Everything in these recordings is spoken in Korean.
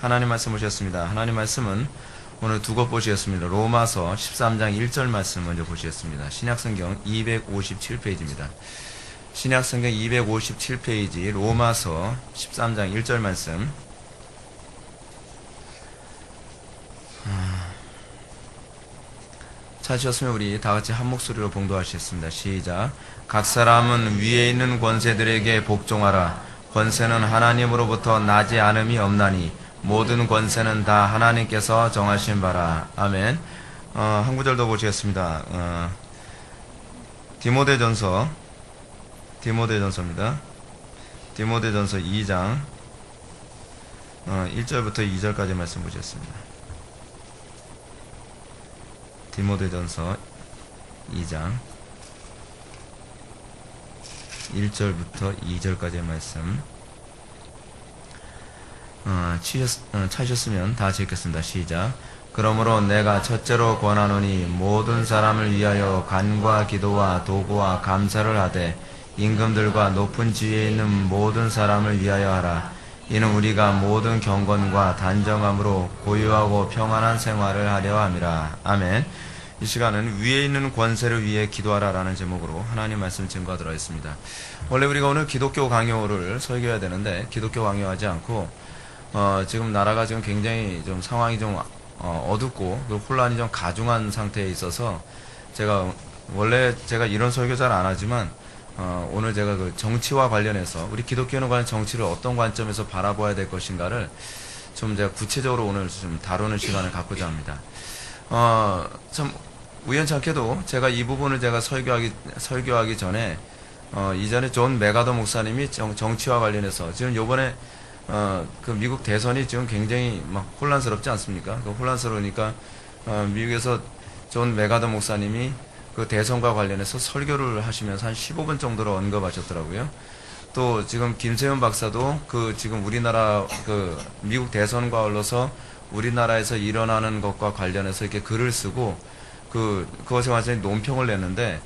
하나님 말씀 보셨습니다. 하나님 말씀은 오늘 두 곳 보시겠습니다. 로마서 13장 1절 말씀 먼저 보시겠습니다. 신약성경 257페이지입니다. 신약성경 257페이지 로마서 13장 1절 말씀. 찾으셨으면 우리 다같이 한 목소리로 봉도하시겠습니다. 시작. 각 사람은 위에 있는 권세들에게 복종하라. 권세는 하나님으로부터 나지 않음이 없나니 모든 권세는 다 하나님께서 정하신 바라. 아멘. 한 구절 더 보시겠습니다. 디모데전서입니다. 디모데전서 2장 1절부터 2절까지 말씀 보시겠습니다. 디모데전서 2장 1절부터 2절까지의 말씀 찾으셨으면 다 읽겠습니다. 시작. 그러므로 내가 첫째로 권하노니 모든 사람을 위하여 간과 기도와 도구와 감사를 하되 임금들과 높은 지위에 있는 모든 사람을 위하여 하라. 이는 우리가 모든 경건과 단정함으로 고요하고 평안한 생활을 하려 함이라. 아멘. 이 시간은 위에 있는 권세를 위해 기도하라라는 제목으로 하나님 말씀 증거하도록 하겠습니다. 원래 우리가 오늘 기독교 강요를 설교해야 되는데 기독교 강요하지 않고 지금 나라가 지금 굉장히 좀 상황이 좀 어둡고 혼란이 좀 가중한 상태에 있어서 원래 제가 이런 설교 잘 안 하지만 오늘 제가 그 정치와 관련해서 우리 기독교는 과연 정치를 어떤 관점에서 바라봐야 될 것인가를 좀 제가 구체적으로 오늘 좀 다루는 시간을 갖고자 합니다. 참 우연찮게도 제가 이 부분을 제가 설교하기 전에 이전에 존 메가더 목사님이 정치와 관련해서 지금 요번에 그 미국 대선이 지금 굉장히 막 혼란스럽지 않습니까? 그 혼란스러우니까 미국에서 존 메가더 목사님이 그 대선과 관련해서 설교를 하시면서 한 15분 정도로 언급하셨더라고요. 또 지금 김세현 박사도 그 지금 우리나라 그 미국 대선과 올라서 우리나라에서 일어나는 것과 관련해서 이렇게 글을 쓰고 그것에 완전히 논평을 냈는데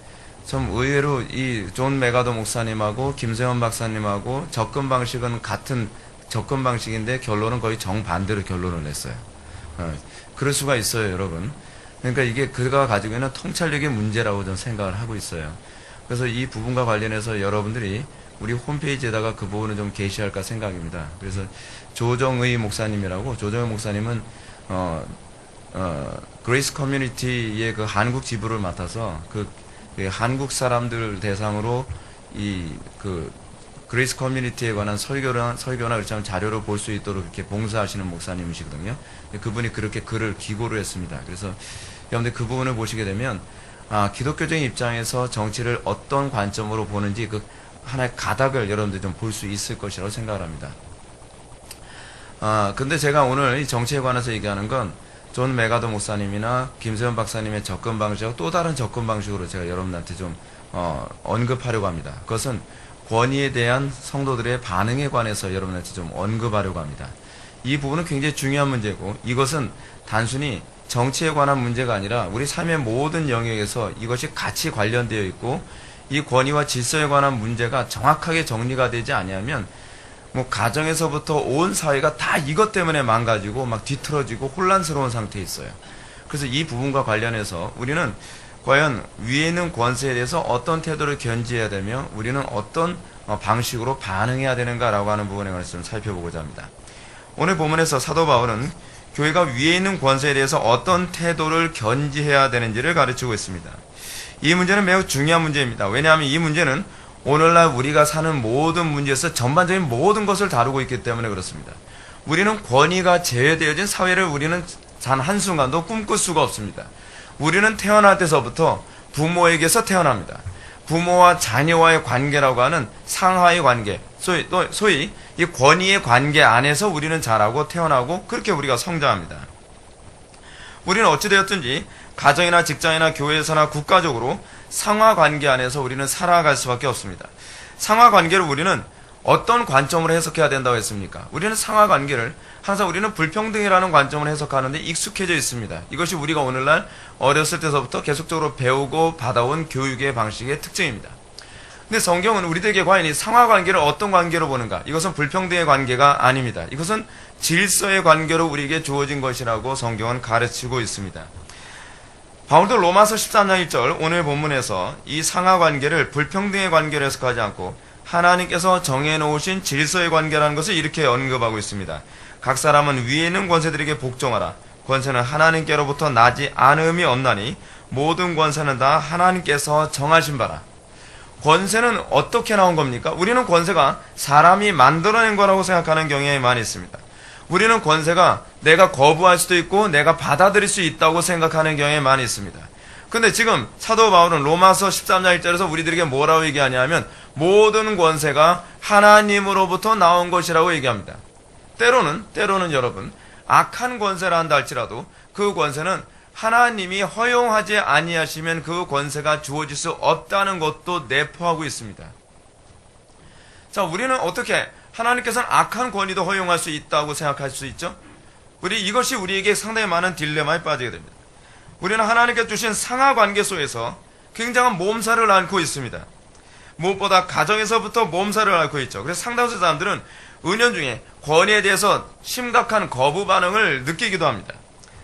좀 의외로 이 존 메가더 목사님하고 김세현 박사님하고 접근 방식은 같은 접근 방식인데 결론은 거의 정반대로 결론을 냈어요. 그럴 수가 있어요, 여러분. 그러니까 이게 그가 가지고 있는 통찰력의 문제라고 저는 생각을 하고 있어요. 그래서 이 부분과 관련해서 여러분들이 우리 홈페이지에다가 그 부분을 좀 게시할까 생각입니다. 그래서 조정의 목사님이라고, 조정의 목사님은 그레이스 커뮤니티의 그 한국 지부를 맡아서 그 한국 사람들 대상으로 그레이스 커뮤니티에 관한 설교나 그렇지 않은 자료를 볼 수 있도록 이렇게 봉사하시는 목사님이시거든요. 그분이 그렇게 글을 기고를 했습니다. 그래서 여러분들 그 부분을 보시게 되면 기독교적인 입장에서 정치를 어떤 관점으로 보는지 그 하나의 가닥을 여러분들 좀 볼 수 있을 것이라고 생각을 합니다. 근데 제가 오늘 이 정치에 관해서 얘기하는 건 존 메가더 목사님이나 김세현 박사님의 접근 방식하고 또 다른 접근 방식으로 제가 여러분한테 좀 언급하려고 합니다. 그것은 권위에 대한 성도들의 반응에 관해서 여러분한테 좀 언급하려고 합니다. 이 부분은 굉장히 중요한 문제고 이것은 단순히 정치에 관한 문제가 아니라 우리 삶의 모든 영역에서 이것이 같이 관련되어 있고 이 권위와 질서에 관한 문제가 정확하게 정리가 되지 않으면 가정에서부터 온 사회가 다 이것 때문에 망가지고 막 뒤틀어지고 혼란스러운 상태에 있어요. 그래서 이 부분과 관련해서 우리는 과연 위에 있는 권세에 대해서 어떤 태도를 견지해야 되며 우리는 어떤 방식으로 반응해야 되는가라고 하는 부분에 관해서 좀 살펴보고자 합니다. 오늘 본문에서 사도 바울은 교회가 위에 있는 권세에 대해서 어떤 태도를 견지해야 되는지를 가르치고 있습니다. 이 문제는 매우 중요한 문제입니다. 왜냐하면 이 문제는 오늘날 우리가 사는 모든 문제에서 전반적인 모든 것을 다루고 있기 때문에 그렇습니다. 우리는 권위가 제외되어진 사회를 우리는 단 한순간도 꿈꿀 수가 없습니다. 우리는 태어날 때서부터 부모에게서 태어납니다. 부모와 자녀와의 관계라고 하는 상하의 관계, 소위 이 권위의 관계 안에서 우리는 자라고 태어나고 그렇게 우리가 성장합니다. 우리는 어찌되었든지 가정이나 직장이나 교회에서나 국가적으로 상하관계 안에서 우리는 살아갈 수밖에 없습니다. 상하관계를 우리는 어떤 관점으로 해석해야 된다고 했습니까? 우리는 상하관계를 항상 우리는 불평등이라는 관점으로 해석하는데 익숙해져 있습니다. 이것이 우리가 오늘날 어렸을 때서부터 계속적으로 배우고 받아온 교육의 방식의 특징입니다. 근데 성경은 우리들에게 과연 이 상하 관계를 어떤 관계로 보는가? 이것은 불평등의 관계가 아닙니다. 이것은 질서의 관계로 우리에게 주어진 것이라고 성경은 가르치고 있습니다. 바울도 로마서 13장 1절 오늘 본문에서 이 상하 관계를 불평등의 관계로 해석하지 않고 하나님께서 정해놓으신 질서의 관계라는 것을 이렇게 언급하고 있습니다. 각 사람은 위에 있는 권세들에게 복종하라. 권세는 하나님께로부터 나지 않음이 없나니 모든 권세는 다 하나님께서 정하신 바라. 권세는 어떻게 나온 겁니까? 우리는 권세가 사람이 만들어낸 거라고 생각하는 경향이 많이 있습니다. 우리는 권세가 내가 거부할 수도 있고 내가 받아들일 수 있다고 생각하는 경향이 많이 있습니다. 근데 지금 사도 바울은 로마서 13장 1절에서 우리들에게 뭐라고 얘기하냐면 모든 권세가 하나님으로부터 나온 것이라고 얘기합니다. 때로는 여러분 악한 권세라 한다 할지라도 그 권세는 하나님이 허용하지 아니하시면 그 권세가 주어질 수 없다는 것도 내포하고 있습니다. 자, 우리는 어떻게 하나님께서는 악한 권위도 허용할 수 있다고 생각할 수 있죠? 이것이 우리에게 상당히 많은 딜레마에 빠지게 됩니다. 우리는 하나님께 주신 상하 관계 속에서 굉장한 몸살을 앓고 있습니다. 무엇보다 가정에서부터 몸살을 앓고 있죠. 그래서 상당수 사람들은 은연중에 권위에 대해서 심각한 거부 반응을 느끼기도 합니다.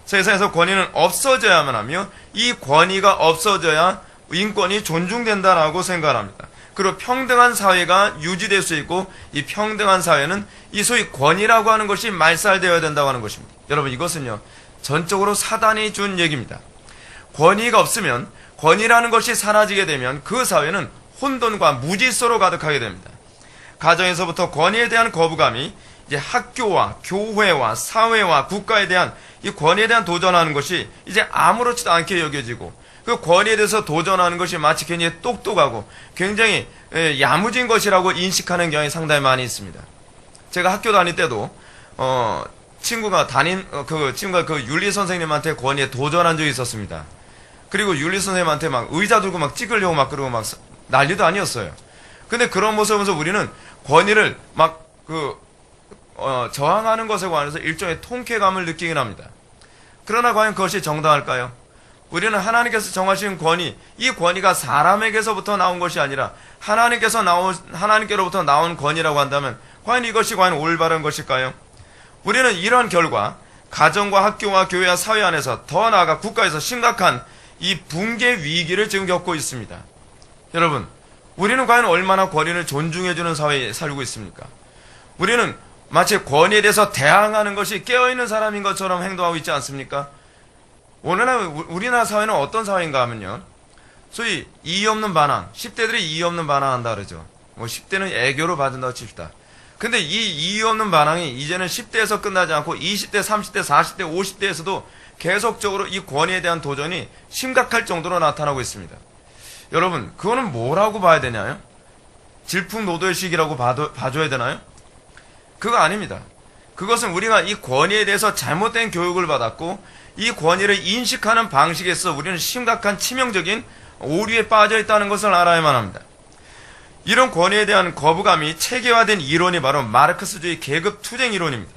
세상에서 권위는 없어져야만 하며 이 권위가 없어져야 인권이 존중된다라고 생각합니다. 그리고 평등한 사회가 유지될 수 있고 이 평등한 사회는 이 소위 권위라고 하는 것이 말살되어야 된다고 하는 것입니다. 여러분 이것은요 전적으로 사단이 준 얘기입니다. 권위가 없으면 권위라는 것이 사라지게 되면 그 사회는 혼돈과 무질서로 가득하게 됩니다. 가정에서부터 권위에 대한 거부감이 이제 학교와 교회와 사회와 국가에 대한 이 권위에 대한 도전하는 것이 이제 아무렇지도 않게 여겨지고 그 권위에 대해서 도전하는 것이 마치 괜히 똑똑하고 굉장히 야무진 것이라고 인식하는 경향이 상당히 많이 있습니다. 제가 학교 다닐 때도 친구가 그 윤리 선생님한테 권위에 도전한 적이 있었습니다. 그리고 윤리 선생님한테 막 의자 들고 막 찍으려고 막 그러고 막 난리도 아니었어요. 근데 그런 모습을 보면서 우리는 권위를 막 저항하는 것에 관해서 일종의 통쾌감을 느끼긴 합니다. 그러나 과연 그것이 정당할까요? 우리는 하나님께서 정하신 권위, 이 권위가 사람에게서부터 나온 것이 아니라 하나님께로부터 나온 권위라고 한다면 과연 이것이 과연 올바른 것일까요? 우리는 이러한 결과 가정과 학교와 교회와 사회 안에서 더 나아가 국가에서 심각한 이 붕괴 위기를 지금 겪고 있습니다. 여러분, 우리는 과연 얼마나 권위를 존중해주는 사회에 살고 있습니까? 우리는 마치 권위에 대해서 대항하는 것이 깨어있는 사람인 것처럼 행동하고 있지 않습니까? 오늘날 우리나라 사회는 어떤 사회인가 하면요, 소위 이의 없는 반항, 10대들이 이의 없는 반항한다 그러죠. 10대는 애교로 받은다고 칩시다. 근데 이 이의 없는 반항이 이제는 10대에서 끝나지 않고 20대, 30대, 40대, 50대에서도 계속적으로 이 권위에 대한 도전이 심각할 정도로 나타나고 있습니다. 여러분, 그거는 뭐라고 봐야 되냐요? 질풍노도의 시기라고 봐줘야 되나요? 그거 아닙니다. 그것은 우리가 이 권위에 대해서 잘못된 교육을 받았고 이 권위를 인식하는 방식에서 우리는 심각한 치명적인 오류에 빠져 있다는 것을 알아야만 합니다. 이런 권위에 대한 거부감이 체계화된 이론이 바로 마르크스주의 계급투쟁 이론입니다.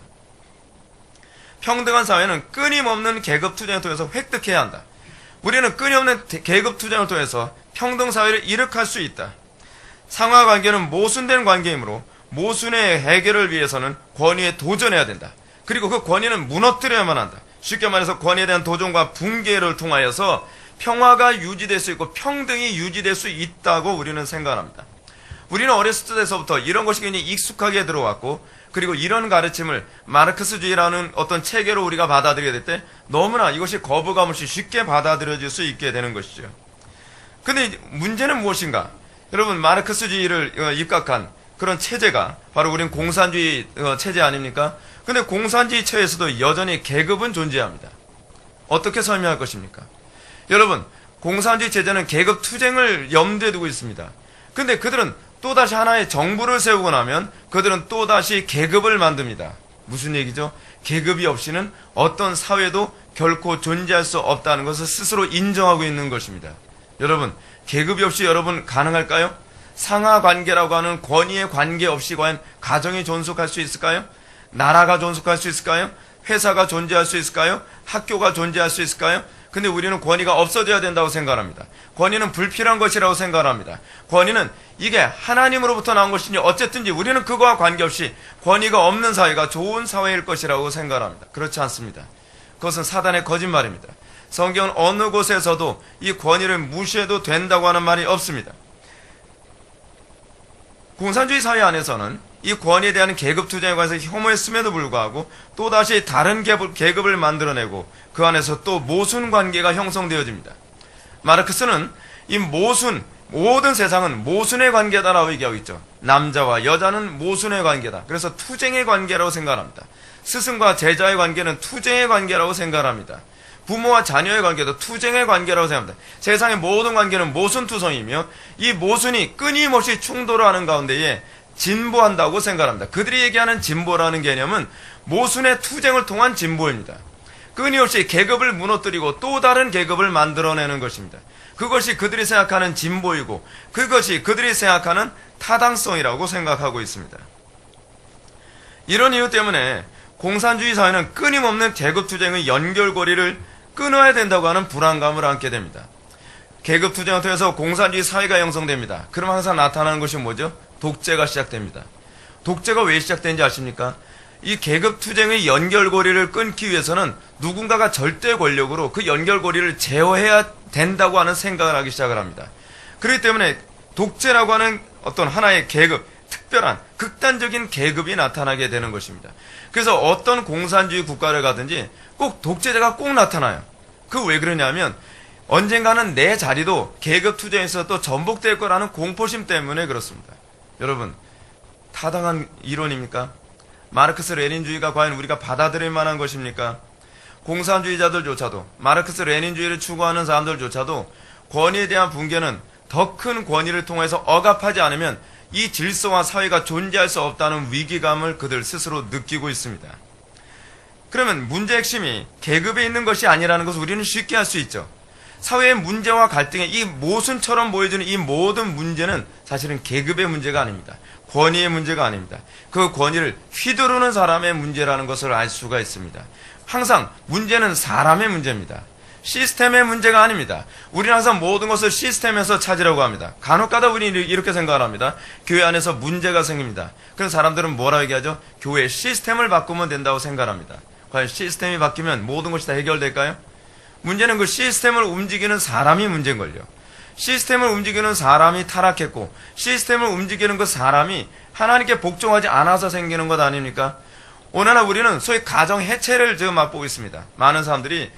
평등한 사회는 끊임없는 계급투쟁을 통해서 획득해야 한다. 우리는 끊임없는 계급투쟁을 통해서 평등사회를 일으킬 수 있다. 상하관계는 모순된 관계이므로 모순의 해결을 위해서는 권위에 도전해야 된다. 그리고 그 권위는 무너뜨려야만 한다. 쉽게 말해서 권위에 대한 도전과 붕괴를 통하여서 평화가 유지될 수 있고 평등이 유지될 수 있다고 우리는 생각합니다. 우리는 어렸을 때서부터 이런 것이 굉장히 익숙하게 들어왔고 그리고 이런 가르침을 마르크스주의라는 어떤 체계로 우리가 받아들이게 될 때 너무나 이것이 거부감 없이 쉽게 받아들여질 수 있게 되는 것이죠. 근데 문제는 무엇인가? 여러분, 마르크스주의를 입각한 그런 체제가 바로 우리는 공산주의 체제 아닙니까? 근데 공산주의 체에서도 여전히 계급은 존재합니다. 어떻게 설명할 것입니까? 여러분, 공산주의 체제는 계급 투쟁을 염두에 두고 있습니다. 근데 그들은 또다시 하나의 정부를 세우고 나면 그들은 또다시 계급을 만듭니다. 무슨 얘기죠? 계급이 없이는 어떤 사회도 결코 존재할 수 없다는 것을 스스로 인정하고 있는 것입니다. 여러분, 계급이 없이 여러분 가능할까요? 상하관계라고 하는 권위의 관계 없이 과연 가정이 존속할 수 있을까요? 나라가 존속할 수 있을까요? 회사가 존재할 수 있을까요? 학교가 존재할 수 있을까요? 근데 우리는 권위가 없어져야 된다고 생각합니다. 권위는 불필요한 것이라고 생각합니다. 권위는 이게 하나님으로부터 나온 것이니 어쨌든지 우리는 그거와 관계없이 권위가 없는 사회가 좋은 사회일 것이라고 생각합니다. 그렇지 않습니다. 그것은 사단의 거짓말입니다. 성경은 어느 곳에서도 이 권위를 무시해도 된다고 하는 말이 없습니다. 공산주의 사회 안에서는 이 권위에 대한 계급투쟁에 관해서 혐오했음에도 불구하고 또다시 다른 계급을 만들어내고 그 안에서 또 모순관계가 형성되어집니다. 마르크스는 이 모든 세상은 모순의 관계다라고 얘기하고 있죠. 남자와 여자는 모순의 관계다. 그래서 투쟁의 관계라고 생각합니다. 스승과 제자의 관계는 투쟁의 관계라고 생각합니다. 부모와 자녀의 관계도 투쟁의 관계라고 생각합니다. 세상의 모든 관계는 모순투성이며 이 모순이 끊임없이 충돌하는 가운데에 진보한다고 생각합니다. 그들이 얘기하는 진보라는 개념은 모순의 투쟁을 통한 진보입니다. 끊임없이 계급을 무너뜨리고 또 다른 계급을 만들어내는 것입니다. 그것이 그들이 생각하는 진보이고 그것이 그들이 생각하는 타당성이라고 생각하고 있습니다. 이런 이유 때문에 공산주의 사회는 끊임없는 계급투쟁의 연결고리를 끊어야 된다고 하는 불안감을 안게 됩니다. 계급투쟁을 통해서 공산주의 사회가 형성됩니다. 그럼 항상 나타나는 것이 뭐죠? 독재가 시작됩니다. 독재가 왜 시작되는지 아십니까? 이 계급투쟁의 연결고리를 끊기 위해서는 누군가가 절대 권력으로 그 연결고리를 제어해야 된다고 하는 생각을 하기 시작을 합니다. 그렇기 때문에 독재라고 하는 어떤 하나의 계급, 특별한 극단적인 계급이 나타나게 되는 것입니다. 그래서 어떤 공산주의 국가를 가든지 꼭 독재자가 꼭 나타나요. 그 왜 그러냐면 언젠가는 내 자리도 계급투쟁에서 또 전복될 거라는 공포심 때문에 그렇습니다. 여러분, 타당한 이론입니까? 마르크스 레닌주의가 과연 우리가 받아들일 만한 것입니까? 공산주의자들조차도 마르크스 레닌주의를 추구하는 사람들조차도 권위에 대한 붕괴는 더 큰 권위를 통해서 억압하지 않으면 이 질서와 사회가 존재할 수 없다는 위기감을 그들 스스로 느끼고 있습니다. 그러면 문제의 핵심이 계급에 있는 것이 아니라는 것을 우리는 쉽게 할 수 있죠. 사회의 문제와 갈등의 이 모순처럼 보여지는 이 모든 문제는 사실은 계급의 문제가 아닙니다. 권위의 문제가 아닙니다. 그 권위를 휘두르는 사람의 문제라는 것을 알 수가 있습니다. 항상 문제는 사람의 문제입니다. 시스템의 문제가 아닙니다. 우리는 항상 모든 것을 시스템에서 찾으려고 합니다. 간혹가다 우리는 이렇게 생각을 합니다. 교회 안에서 문제가 생깁니다. 그래서 사람들은 뭐라고 얘기하죠? 교회 시스템을 바꾸면 된다고 생각합니다. 과연 시스템이 바뀌면 모든 것이 다 해결될까요? 문제는 그 시스템을 움직이는 사람이 문제인걸요. 시스템을 움직이는 사람이 타락했고 시스템을 움직이는 그 사람이 하나님께 복종하지 않아서 생기는 것 아닙니까? 오늘날 우리는 소위 가정 해체를 지금 맛보고 있습니다. 많은 사람들이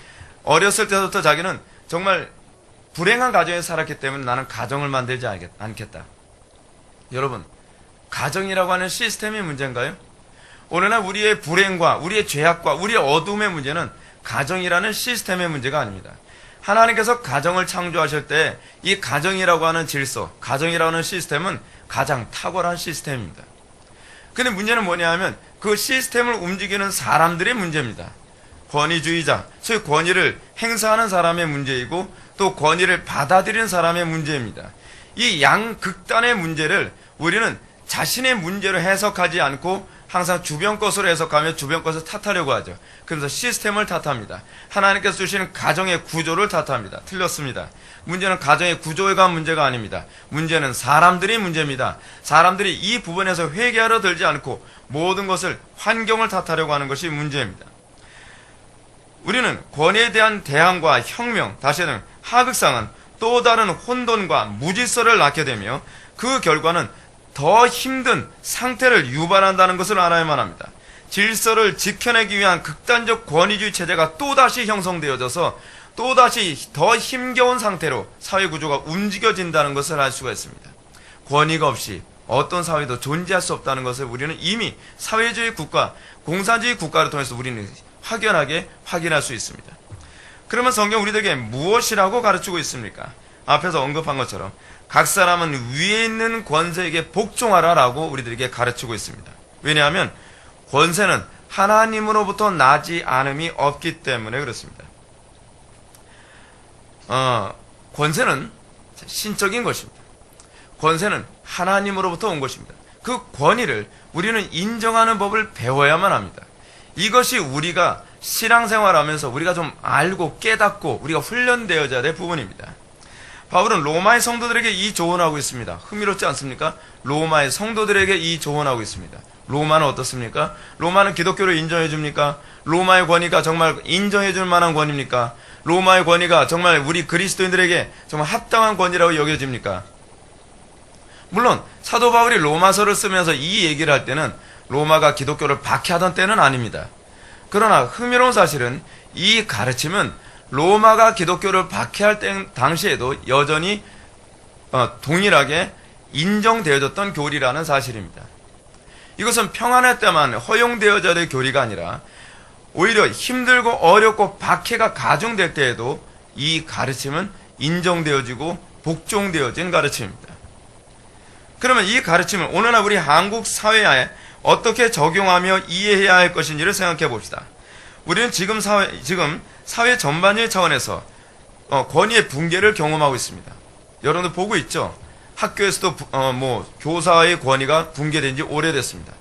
어렸을 때부터 자기는 정말 불행한 가정에서 살았기 때문에 나는 가정을 만들지 않겠다. 여러분, 가정이라고 하는 시스템이 문제인가요? 오늘날 우리의 불행과 우리의 죄악과 우리의 어둠의 문제는 가정이라는 시스템의 문제가 아닙니다. 하나님께서 가정을 창조하실 때 이 가정이라고 하는 질서, 가정이라고 하는 시스템은 가장 탁월한 시스템입니다. 근데 문제는 뭐냐 하면 그 시스템을 움직이는 사람들의 문제입니다. 권위주의자, 소위 권위를 행사하는 사람의 문제이고 또 권위를 받아들이는 사람의 문제입니다. 이 양극단의 문제를 우리는 자신의 문제로 해석하지 않고 항상 주변 것으로 해석하며 주변 것을 탓하려고 하죠. 그래서 시스템을 탓합니다. 하나님께서 주시는 가정의 구조를 탓합니다. 틀렸습니다. 문제는 가정의 구조가 문제가 아닙니다. 문제는 사람들이 문제입니다. 사람들이 이 부분에서 회개하려 들지 않고 모든 것을 환경을 탓하려고 하는 것이 문제입니다. 우리는 권위에 대한 대항과 혁명, 다시는 하극상은 또 다른 혼돈과 무질서를 낳게 되며 그 결과는 더 힘든 상태를 유발한다는 것을 알아야만 합니다. 질서를 지켜내기 위한 극단적 권위주의 체제가 또다시 형성되어져서 또다시 더 힘겨운 상태로 사회구조가 움직여진다는 것을 알 수가 있습니다. 권위가 없이 어떤 사회도 존재할 수 없다는 것을 우리는 이미 사회주의 국가, 공산주의 국가를 통해서 우리는 확연하게 확인할 수 있습니다. 그러면 성경 우리들에게 무엇이라고 가르치고 있습니까? 앞에서 언급한 것처럼 각 사람은 위에 있는 권세에게 복종하라라고 우리들에게 가르치고 있습니다. 왜냐하면 권세는 하나님으로부터 나지 않음이 없기 때문에 그렇습니다. 권세는 신적인 것입니다. 권세는 하나님으로부터 온 것입니다. 그 권위를 우리는 인정하는 법을 배워야만 합니다. 이것이 우리가 신앙생활하면서 우리가 좀 알고 깨닫고 우리가 훈련되어져야 될 부분입니다. 바울은 로마의 성도들에게 이 조언하고 있습니다. 흥미롭지 않습니까? 로마의 성도들에게 이 조언하고 있습니다. 로마는 어떻습니까? 로마는 기독교를 인정해 줍니까? 로마의 권위가 정말 인정해 줄 만한 권위입니까? 로마의 권위가 정말 우리 그리스도인들에게 정말 합당한 권위라고 여겨집니까? 물론 사도 바울이 로마서를 쓰면서 이 얘기를 할 때는 로마가 기독교를 박해하던 때는 아닙니다. 그러나 흥미로운 사실은 이 가르침은 로마가 기독교를 박해할 당시에도 여전히 동일하게 인정되어졌던 교리라는 사실입니다. 이것은 평안할 때만 허용되어져야 될 교리가 아니라 오히려 힘들고 어렵고 박해가 가중될 때에도 이 가르침은 인정되어지고 복종되어진 가르침입니다. 그러면 이 가르침을 오늘날 우리 한국 사회에 어떻게 적용하며 이해해야 할 것인지를 생각해 봅시다. 우리는 지금 사회 전반의 차원에서 권위의 붕괴를 경험하고 있습니다. 여러분들 보고 있죠? 학교에서도 교사의 권위가 붕괴된 지 오래됐습니다.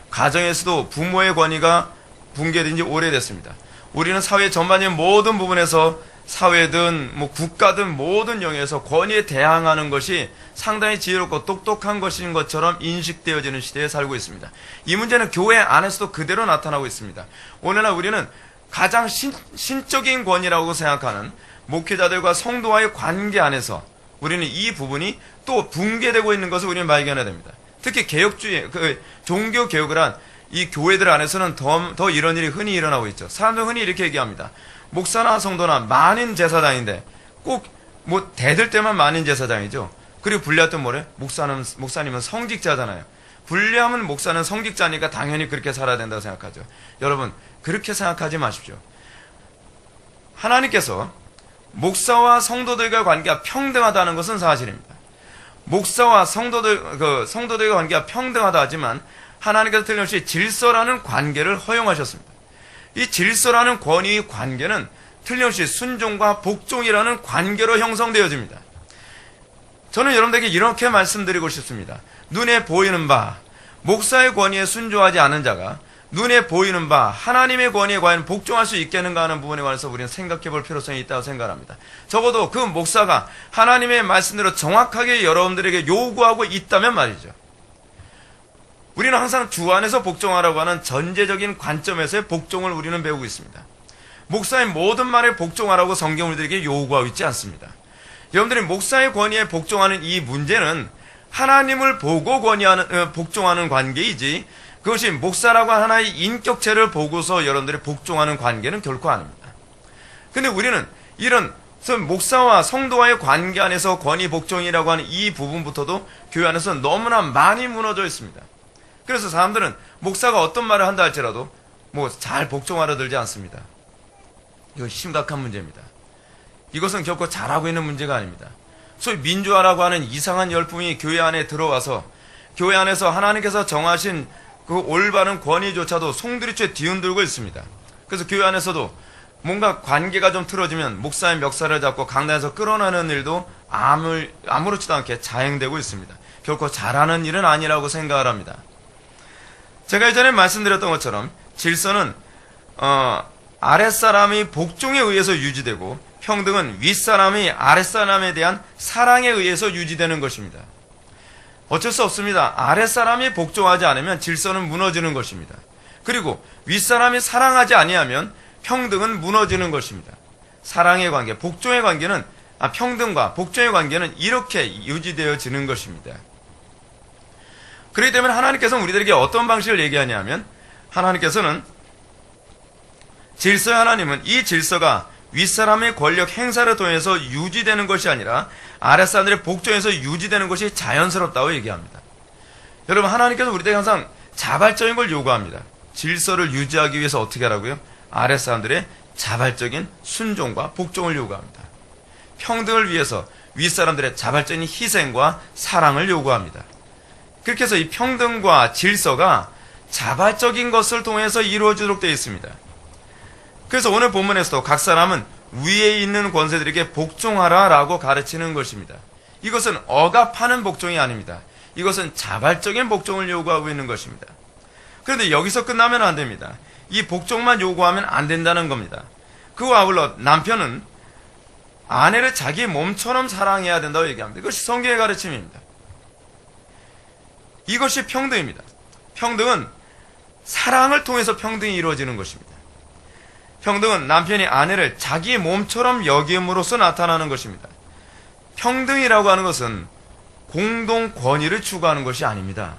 가정에서도 부모의 권위가 붕괴된 지 오래됐습니다. 우리는 사회 전반의 모든 부분에서 사회든 국가든 모든 영역에서 권위에 대항하는 것이 상당히 지혜롭고 똑똑한 것인 것처럼 인식되어지는 시대에 살고 있습니다. 이 문제는 교회 안에서도 그대로 나타나고 있습니다. 오늘날 우리는 가장 신적인 권위라고 생각하는 목회자들과 성도와의 관계 안에서 우리는 이 부분이 또 붕괴되고 있는 것을 우리는 발견해야 됩니다. 특히 개혁주의, 종교 개혁을 한 이 교회들 안에서는 더 이런 일이 흔히 일어나고 있죠. 사람들은 흔히 이렇게 얘기합니다. 목사나 성도나 만인 제사장인데 꼭 대들 때만 만인 제사장이죠. 그리고 분리할 뭐래? 목사님은 성직자잖아요. 분리하면 목사는 성직자니까 당연히 그렇게 살아야 된다고 생각하죠. 여러분, 그렇게 생각하지 마십시오. 하나님께서 목사와 성도들과 관계가 평등하다는 것은 사실입니다. 목사와 성도들과 관계가 평등하다 하지만 하나님께서 틀림없이 질서라는 관계를 허용하셨습니다. 이 질서라는 권위의 관계는 틀림없이 순종과 복종이라는 관계로 형성되어집니다. 저는 여러분들에게 이렇게 말씀드리고 싶습니다. 눈에 보이는 바, 목사의 권위에 순종하지 않은 자가 눈에 보이는 바 하나님의 권위에 과연 복종할 수 있겠는가 하는 부분에 관해서 우리는 생각해 볼 필요성이 있다고 생각합니다. 적어도 그 목사가 하나님의 말씀대로 정확하게 여러분들에게 요구하고 있다면 말이죠. 우리는 항상 주 안에서 복종하라고 하는 전제적인 관점에서의 복종을 우리는 배우고 있습니다. 목사의 모든 말에 복종하라고 성경 우리들에게 요구하고 있지 않습니다. 여러분들이 목사의 권위에 복종하는 이 문제는 하나님을 보고 복종하는 관계이지 그것이 목사라고 하나의 인격체를 보고서 여러분들이 복종하는 관계는 결코 아닙니다. 근데 우리는 이런 목사와 성도와의 관계 안에서 권위 복종이라고 하는 이 부분부터도 교회 안에서 너무나 많이 무너져 있습니다. 그래서 사람들은 목사가 어떤 말을 한다 할지라도 잘 복종하려 들지 않습니다. 이건 심각한 문제입니다. 이것은 결코 잘하고 있는 문제가 아닙니다. 소위 민주화라고 하는 이상한 열풍이 교회 안에 들어와서 교회 안에서 하나님께서 정하신 그 올바른 권위조차도 송두리째 뒤흔들고 있습니다. 그래서 교회 안에서도 뭔가 관계가 좀 틀어지면 목사의 멱살을 잡고 강단에서 끌어내는 일도 아무렇지도 않게 자행되고 있습니다. 결코 잘하는 일은 아니라고 생각을 합니다. 제가 이전에 말씀드렸던 것처럼 질서는 아랫사람이 복종에 의해서 유지되고 평등은 윗사람이 아랫사람에 대한 사랑에 의해서 유지되는 것입니다. 어쩔 수 없습니다. 아랫사람이 복종하지 않으면 질서는 무너지는 것입니다. 그리고 윗사람이 사랑하지 아니하면 평등은 무너지는 것입니다. 사랑의 관계, 복종의 관계는 평등과 복종의 관계는 이렇게 유지되어지는 것입니다. 그렇기 때문에 하나님께서는 우리들에게 어떤 방식을 얘기하냐면 하나님께서는 질서의 하나님은 이 질서가 윗사람의 권력 행사를 통해서 유지되는 것이 아니라 아랫사람들의 복종에서 유지되는 것이 자연스럽다고 얘기합니다. 여러분, 하나님께서 우리들에게 항상 자발적인 걸 요구합니다. 질서를 유지하기 위해서 어떻게 하라고요? 아랫사람들의 자발적인 순종과 복종을 요구합니다. 평등을 위해서 윗사람들의 자발적인 희생과 사랑을 요구합니다. 그렇게 해서 이 평등과 질서가 자발적인 것을 통해서 이루어지도록 되어 있습니다. 그래서 오늘 본문에서도 각 사람은 위에 있는 권세들에게 복종하라라고 가르치는 것입니다. 이것은 억압하는 복종이 아닙니다. 이것은 자발적인 복종을 요구하고 있는 것입니다. 그런데 여기서 끝나면 안 됩니다. 이 복종만 요구하면 안 된다는 겁니다. 그와 아울러 남편은 아내를 자기 몸처럼 사랑해야 된다고 얘기합니다. 이것이 성경의 가르침입니다. 이것이 평등입니다. 평등은 사랑을 통해서 평등이 이루어지는 것입니다. 평등은 남편이 아내를 자기 몸처럼 여김으로써 나타나는 것입니다. 평등이라고 하는 것은 공동 권위를 추구하는 것이 아닙니다.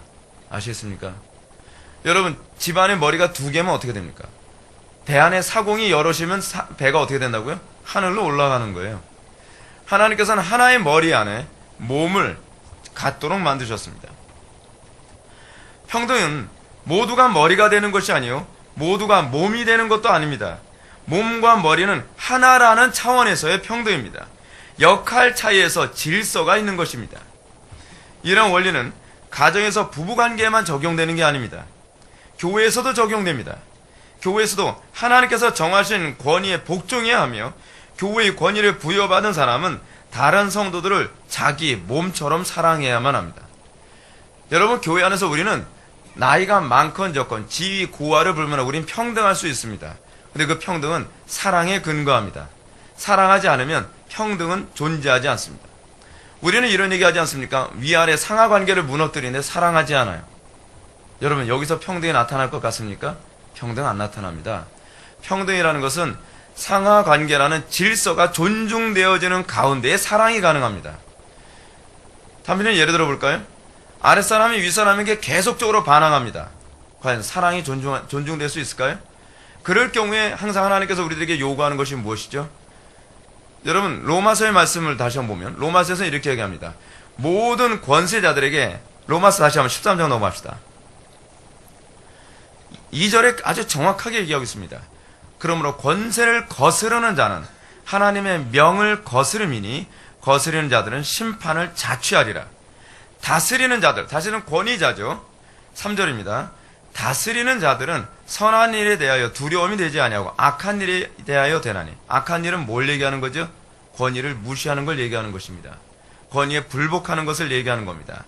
아시겠습니까? 여러분, 집안에 머리가 두 개면 어떻게 됩니까? 배 안에 사공이 여럿이면 배가 어떻게 된다고요? 하늘로 올라가는 거예요. 하나님께서는 하나의 머리 안에 몸을 갖도록 만드셨습니다. 평등은 모두가 머리가 되는 것이 아니요, 모두가 몸이 되는 것도 아닙니다. 몸과 머리는 하나라는 차원에서의 평등입니다. 역할 차이에서 질서가 있는 것입니다. 이런 원리는 가정에서 부부관계에만 적용되는 게 아닙니다. 교회에서도 적용됩니다. 교회에서도 하나님께서 정하신 권위에 복종해야 하며, 교회의 권위를 부여받은 사람은 다른 성도들을 자기 몸처럼 사랑해야만 합니다. 여러분, 교회 안에서 우리는 나이가 많건 적건, 지위 고하를 불문하고 우린 평등할 수 있습니다. 근데 그 평등은 사랑에 근거합니다. 사랑하지 않으면 평등은 존재하지 않습니다. 우리는 이런 얘기 하지 않습니까? 위아래 상하관계를 무너뜨리는데 사랑하지 않아요. 여러분, 여기서 평등이 나타날 것 같습니까? 평등 안 나타납니다. 평등이라는 것은 상하관계라는 질서가 존중되어지는 가운데에 사랑이 가능합니다. 단편을 예를 들어 볼까요? 아랫사람이 윗사람에게 계속적으로 반항합니다. 과연 사랑이 존중될 수 있을까요? 그럴 경우에 항상 하나님께서 우리들에게 요구하는 것이 무엇이죠? 여러분, 로마서의 말씀을 다시 한번 보면 로마서에서는 이렇게 얘기합니다. 모든 권세자들에게, 로마서 다시 한번 13장 넘어갑시다. 2절에 아주 정확하게 얘기하고 있습니다. 그러므로 권세를 거스르는 자는 하나님의 명을 거스름이니 거스르는 자들은 심판을 자취하리라. 다스리는 자들, 다시는 권위자죠. 3절입니다. 다스리는 자들은 선한 일에 대하여 두려움이 되지 아니하고 악한 일에 대하여 되나니. 악한 일은 뭘 얘기하는 거죠? 권위를 무시하는 걸 얘기하는 것입니다. 권위에 불복하는 것을 얘기하는 겁니다.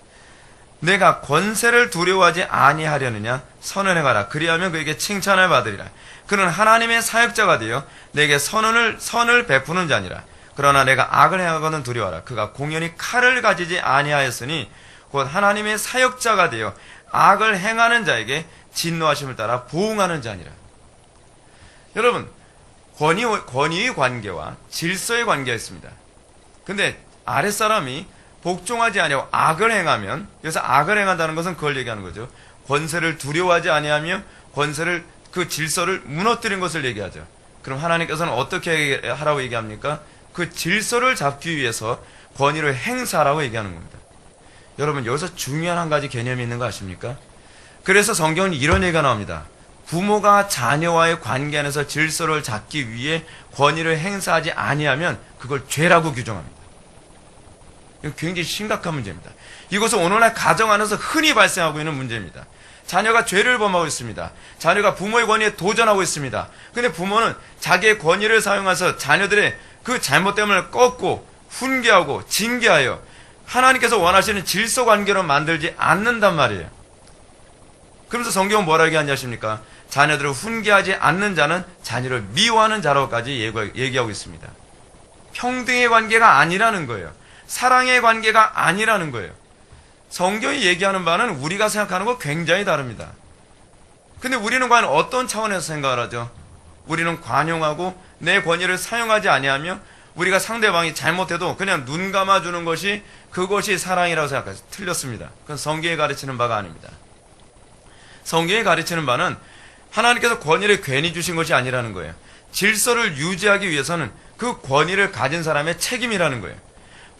내가 권세를 두려워하지 아니하려느냐? 선을 행하라. 그리하면 그에게 칭찬을 받으리라. 그는 하나님의 사역자가 되어 내게 선을 베푸는 자니라. 그러나 내가 악을 행하거든 두려워하라. 그가 공연히 칼을 가지지 아니하였으니 곧 하나님의 사역자가 되어 악을 행하는 자에게 진노하심을 따라 보응하는 자니라. 여러분, 권위의 관계와 질서의 관계가 있습니다. 근데 아랫사람이 복종하지 아니하고 악을 행하면, 여기서 악을 행한다는 것은 그걸 얘기하는 거죠. 권세를 두려워하지 아니하며 권세를, 그 질서를 무너뜨린 것을 얘기하죠. 그럼 하나님께서는 어떻게 하라고 얘기합니까? 그 질서를 잡기 위해서 권위를 행사하라고 얘기하는 겁니다. 여러분, 여기서 중요한 한 가지 개념이 있는 거 아십니까? 그래서 성경은 이런 얘기가 나옵니다. 부모가 자녀와의 관계 안에서 질서를 잡기 위해 권위를 행사하지 아니하면 그걸 죄라고 규정합니다. 이건 굉장히 심각한 문제입니다. 이것은 오늘날 가정 안에서 흔히 발생하고 있는 문제입니다. 자녀가 죄를 범하고 있습니다. 자녀가 부모의 권위에 도전하고 있습니다. 근데 부모는 자기의 권위를 사용해서 자녀들의 그 잘못됨을 꺾고 훈계하고 징계하여 하나님께서 원하시는 질서 관계로 만들지 않는단 말이에요. 그러면서 성경은 뭐라고 얘기하냐 하십니까? 자녀들을 훈계하지 않는 자는 자녀를 미워하는 자라고까지 얘기하고 있습니다. 평등의 관계가 아니라는 거예요. 사랑의 관계가 아니라는 거예요. 성경이 얘기하는 바는 우리가 생각하는 거 굉장히 다릅니다. 근데 우리는 과연 어떤 차원에서 생각을 하죠? 우리는 관용하고 내 권위를 사용하지 아니하며 우리가 상대방이 잘못해도 그냥 눈 감아주는 것이, 그것이 사랑이라고 생각하죠. 틀렸습니다. 그건 성경이 가르치는 바가 아닙니다. 성경이 가르치는 바는 하나님께서 권위를 괜히 주신 것이 아니라는 거예요. 질서를 유지하기 위해서는 그 권위를 가진 사람의 책임이라는 거예요.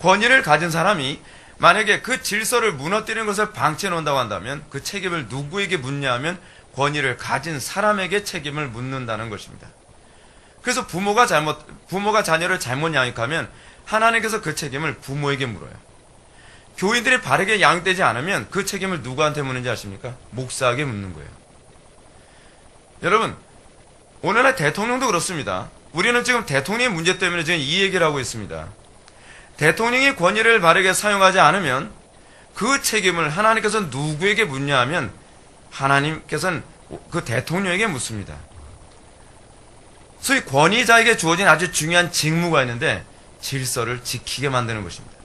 권위를 가진 사람이 만약에 그 질서를 무너뜨리는 것을 방치해 놓는다고 한다면 그 책임을 누구에게 묻냐 하면 권위를 가진 사람에게 책임을 묻는다는 것입니다. 그래서 부모가 자녀를 잘못 양육하면 하나님께서 그 책임을 부모에게 물어요. 교인들이 바르게 양육되지 않으면 그 책임을 누구한테 묻는지 아십니까? 목사에게 묻는 거예요. 여러분, 오늘날 대통령도 그렇습니다. 우리는 지금 대통령의 문제 때문에 지금 이 얘기를 하고 있습니다. 대통령이 권위를 바르게 사용하지 않으면 그 책임을 하나님께서 누구에게 묻냐 하면 하나님께서는 그 대통령에게 묻습니다. 소위 권위자에게 주어진 아주 중요한 직무가 있는데 질서를 지키게 만드는 것입니다.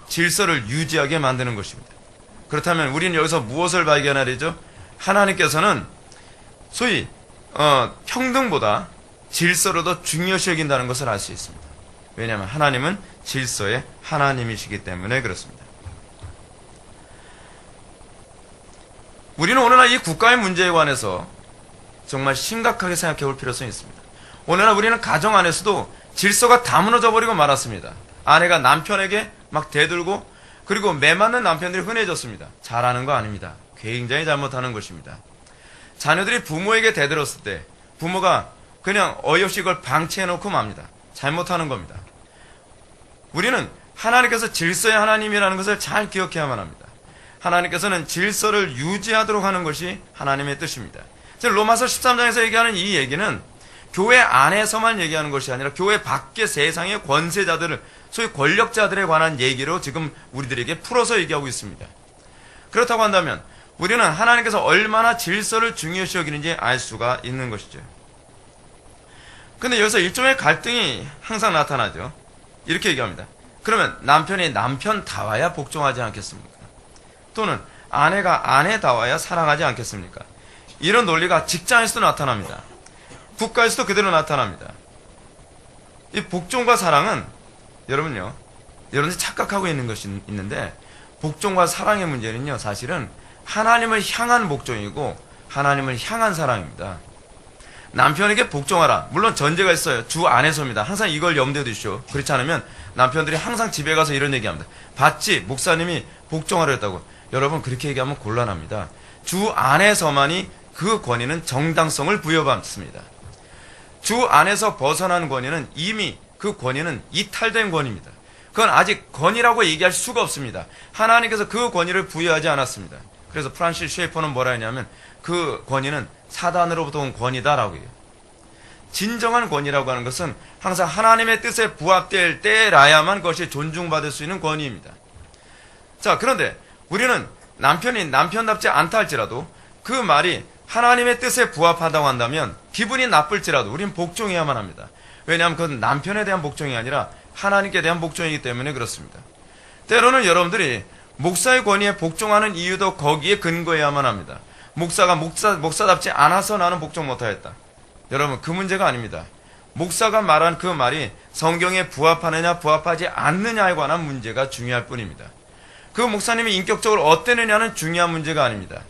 질서를 유지하게 만드는 것입니다. 그렇다면 우리는 여기서 무엇을 발견하리죠? 하나님께서는 소위 평등보다 질서를 더 중요시 여긴다는 것을 알 수 있습니다. 왜냐하면 하나님은 질서의 하나님이시기 때문에 그렇습니다. 우리는 오늘날 이 국가의 문제에 관해서 정말 심각하게 생각해 볼 필요성이 있습니다. 오늘날 우리는 가정 안에서도 질서가 다 무너져 버리고 말았습니다. 아내가 남편에게 막 대들고 그리고 매맞는 남편들이 흔해졌습니다. 잘하는 거 아닙니다. 굉장히 잘못하는 것입니다. 자녀들이 부모에게 대들었을 때 부모가 그냥 어이없이 이걸 방치해놓고 맙니다. 잘못하는 겁니다. 우리는 하나님께서 질서의 하나님이라는 것을 잘 기억해야만 합니다. 하나님께서는 질서를 유지하도록 하는 것이 하나님의 뜻입니다. 로마서 13장에서 얘기하는 이 얘기는 교회 안에서만 얘기하는 것이 아니라 교회 밖의 세상의 권세자들을 소위 권력자들에 관한 얘기로 지금 우리들에게 풀어서 얘기하고 있습니다. 그렇다고 한다면 우리는 하나님께서 얼마나 질서를 중요시 여기는지 알 수가 있는 것이죠. 근데 여기서 일종의 갈등이 항상 나타나죠. 이렇게 얘기합니다. 그러면 남편이 남편다워야 복종하지 않겠습니까? 또는 아내가 아내다워야 사랑하지 않겠습니까? 이런 논리가 직장에서도 나타납니다. 국가에서도 그대로 나타납니다. 이 복종과 사랑은 여러분요, 여러분이 착각하고 있는 것이 있는데 복종과 사랑의 문제는요, 사실은 하나님을 향한 복종이고 하나님을 향한 사랑입니다. 남편에게 복종하라. 물론 전제가 있어요. 주 안에서입니다. 항상 이걸 염두에 두십시오. 그렇지 않으면 남편들이 항상 집에 가서 이런 얘기합니다. 봤지? 목사님이 복종하라 했다고. 여러분 그렇게 얘기하면 곤란합니다. 주 안에서만이 그 권위는 정당성을 부여받습니다. 주 안에서 벗어난 권위는 이미 그 권위는 이탈된 권위입니다. 그건 아직 권위라고 얘기할 수가 없습니다. 하나님께서 그 권위를 부여하지 않았습니다. 그래서 프란시스 쉐이퍼는 뭐라 했냐면 그 권위는 사단으로부터 온 권위다라고 해요. 진정한 권위라고 하는 것은 항상 하나님의 뜻에 부합될 때라야만 그것이 존중받을 수 있는 권위입니다. 자, 그런데 우리는 남편이 남편답지 않다 할지라도 그 말이 하나님의 뜻에 부합한다고 한다면 기분이 나쁠지라도 우리는 복종해야만 합니다. 왜냐하면 그건 남편에 대한 복종이 아니라 하나님께 대한 복종이기 때문에 그렇습니다. 때로는 여러분들이 목사의 권위에 복종하는 이유도 거기에 근거해야만 합니다. 목사가 목사답지 않아서 나는 복종 못하겠다. 여러분 그 문제가 아닙니다. 목사가 말한 그 말이 성경에 부합하느냐 부합하지 않느냐에 관한 문제가 중요할 뿐입니다. 그 목사님이 인격적으로 어땠느냐는 중요한 문제가 아닙니다.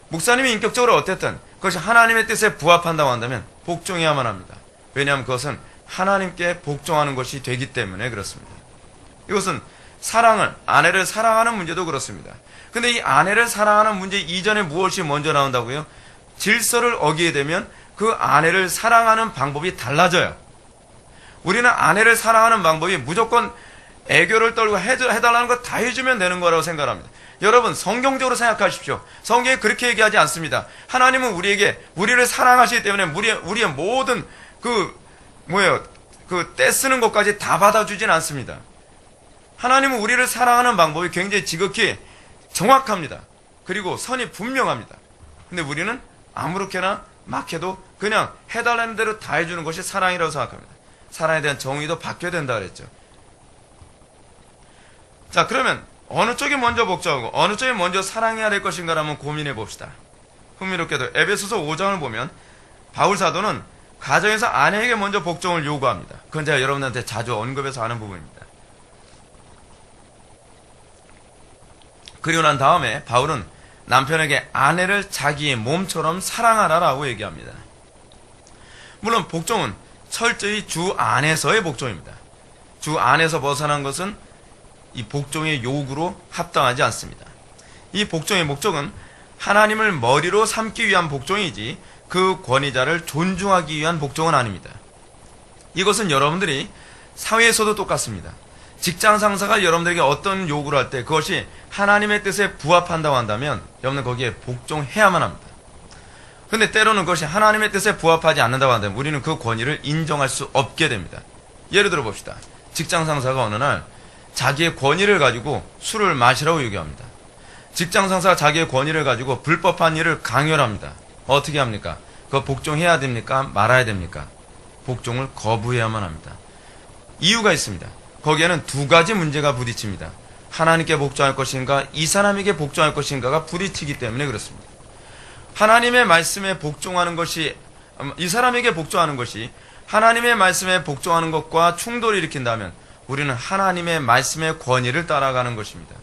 목사님이 인격적으로 어땠든 그것이 하나님의 뜻에 부합한다고 한다면 복종해야만 합니다. 왜냐하면 그것은 하나님께 복종하는 것이 되기 때문에 그렇습니다. 이것은 아내를 사랑하는 문제도 그렇습니다. 근데 이 아내를 사랑하는 문제 이전에 무엇이 먼저 나온다고요? 질서를 어기게 되면 그 아내를 사랑하는 방법이 달라져요. 우리는 아내를 사랑하는 방법이 무조건 애교를 떨고 해달라는 거 다 해주면 되는 거라고 생각합니다. 여러분 성경적으로 생각하십시오. 성경이 그렇게 얘기하지 않습니다. 하나님은 우리를 사랑하시기 때문에 우리의 모든 떼쓰는 것까지 다 받아주진 않습니다. 하나님은 우리를 사랑하는 방법이 굉장히 지극히 정확합니다. 그리고 선이 분명합니다. 근데 우리는 아무렇게나 막 해도 그냥 해달라는 대로 다 해주는 것이 사랑이라고 생각합니다. 사랑에 대한 정의도 바뀌어야 된다 그랬죠. 자, 그러면 어느 쪽이 먼저 복종하고 어느 쪽이 먼저 사랑해야 될 것인가를 한번 고민해 봅시다. 흥미롭게도 에베소서 5장을 보면 바울 사도는 가정에서 아내에게 먼저 복종을 요구합니다. 그건 제가 여러분한테 자주 언급해서 하는 부분입니다. 그리고 난 다음에 바울은 남편에게 아내를 자기의 몸처럼 사랑하라라고 얘기합니다. 물론 복종은 철저히 주 안에서의 복종입니다. 주 안에서 벗어난 것은 이 복종의 요구로 합당하지 않습니다. 이 복종의 목적은 하나님을 머리로 삼기 위한 복종이지 그 권위자를 존중하기 위한 복종은 아닙니다. 이것은 여러분들이 사회에서도 똑같습니다. 직장 상사가 여러분들에게 어떤 요구를 할 때 그것이 하나님의 뜻에 부합한다고 한다면 여러분은 거기에 복종해야만 합니다. 근데 때로는 그것이 하나님의 뜻에 부합하지 않는다고 한다면 우리는 그 권위를 인정할 수 없게 됩니다. 예를 들어 봅시다. 직장 상사가 어느 날 자기의 권위를 가지고 술을 마시라고 요구합니다. 직장 상사가 자기의 권위를 가지고 불법한 일을 강요합니다. 어떻게 합니까? 그거 복종해야 됩니까? 말아야 됩니까? 복종을 거부해야만 합니다. 이유가 있습니다. 거기에는 두 가지 문제가 부딪힙니다. 하나님께 복종할 것인가, 이 사람에게 복종할 것인가가 부딪히기 때문에 그렇습니다. 하나님의 말씀에 복종하는 것이, 이 사람에게 복종하는 것이 하나님의 말씀에 복종하는 것과 충돌을 일으킨다면 우리는 하나님의 말씀의 권위를 따라가는 것입니다.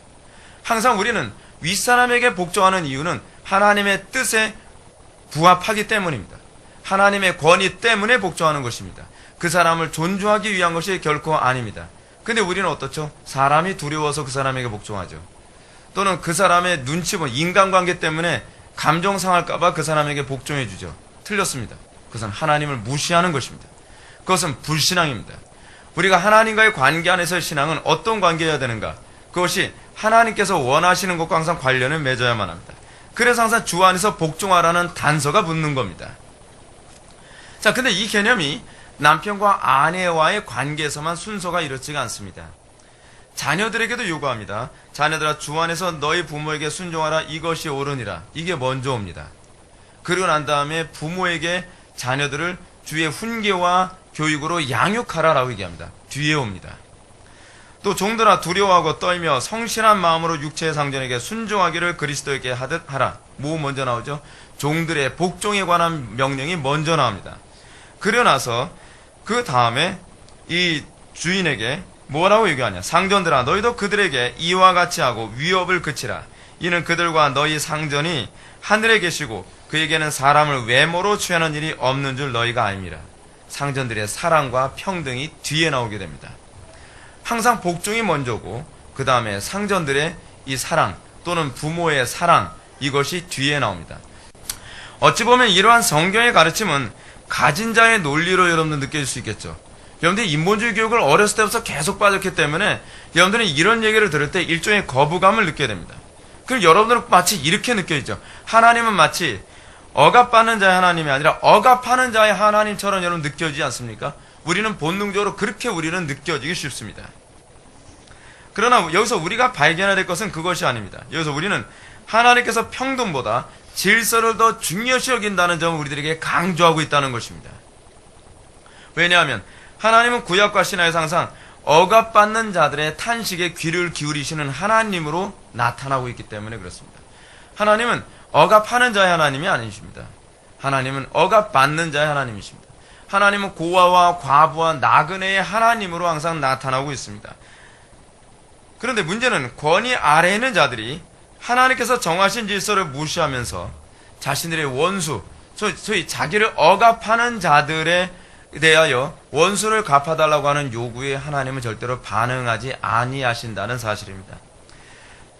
항상 우리는 윗사람에게 복종하는 이유는 하나님의 뜻에 부합하기 때문입니다. 하나님의 권위 때문에 복종하는 것입니다. 그 사람을 존중하기 위한 것이 결코 아닙니다. 근데 우리는 어떻죠? 사람이 두려워서 그 사람에게 복종하죠. 또는 그 사람의 눈치 보는 인간관계 때문에 감정 상할까봐 그 사람에게 복종해 주죠. 틀렸습니다. 그것은 하나님을 무시하는 것입니다. 그것은 불신앙입니다. 우리가 하나님과의 관계 안에서의 신앙은 어떤 관계여야 되는가? 그것이 하나님께서 원하시는 것과 항상 관련을 맺어야만 합니다. 그래서 항상 주 안에서 복종하라는 단서가 붙는 겁니다. 자, 근데 이 개념이 남편과 아내와의 관계에서만 순서가 이렇지가 않습니다. 자녀들에게도 요구합니다. 자녀들아, 주 안에서 너희 부모에게 순종하라. 이것이 옳으니라. 이게 먼저 옵니다. 그리고 난 다음에 부모에게 자녀들을 주의 훈계와 교육으로 양육하라라고 얘기합니다. 뒤에 옵니다. 또 종들아, 두려워하고 떨며 성실한 마음으로 육체의 상전에게 순종하기를 그리스도에게 하듯 하라. 뭐 먼저 나오죠? 종들의 복종에 관한 명령이 먼저 나옵니다. 그러고 나서 그 다음에 이 주인에게 뭐라고 얘기하냐? 상전들아, 너희도 그들에게 이와 같이 하고 위협을 그치라. 이는 그들과 너희 상전이 하늘에 계시고 그에게는 사람을 외모로 취하는 일이 없는 줄 너희가 알미라. 상전들의 사랑과 평등이 뒤에 나오게 됩니다. 항상 복종이 먼저고 그 다음에 상전들의 이 사랑 또는 부모의 사랑, 이것이 뒤에 나옵니다. 어찌 보면 이러한 성경의 가르침은 가진 자의 논리로 여러분들 느껴질 수 있겠죠. 여러분들이 인본주의 교육을 어렸을 때부터 계속 받았기 때문에 여러분들은 이런 얘기를 들을 때 일종의 거부감을 느껴야 됩니다. 그럼 여러분들은 마치 이렇게 느껴지죠. 하나님은 마치 억압받는 자의 하나님이 아니라 억압하는 자의 하나님처럼 여러분 느껴지지 않습니까? 우리는 본능적으로 그렇게 우리는 느껴지기 쉽습니다. 그러나 여기서 우리가 발견해야 될 것은 그것이 아닙니다. 여기서 우리는 하나님께서 평등보다 질서를 더 중요시 여긴다는 점을 우리들에게 강조하고 있다는 것입니다. 왜냐하면 하나님은 구약과 신약에서 항상 억압받는 자들의 탄식에 귀를 기울이시는 하나님으로 나타나고 있기 때문에 그렇습니다. 하나님은 억압하는 자의 하나님이 아니십니다. 하나님은 억압받는 자의 하나님이십니다. 하나님은 고아와 과부와 나그네의 하나님으로 항상 나타나고 있습니다. 그런데 문제는 권위 아래에 있는 자들이 하나님께서 정하신 질서를 무시하면서 자신들의 원수, 소위 자기를 억압하는 자들에 대하여 원수를 갚아달라고 하는 요구에 하나님은 절대로 반응하지 아니하신다는 사실입니다.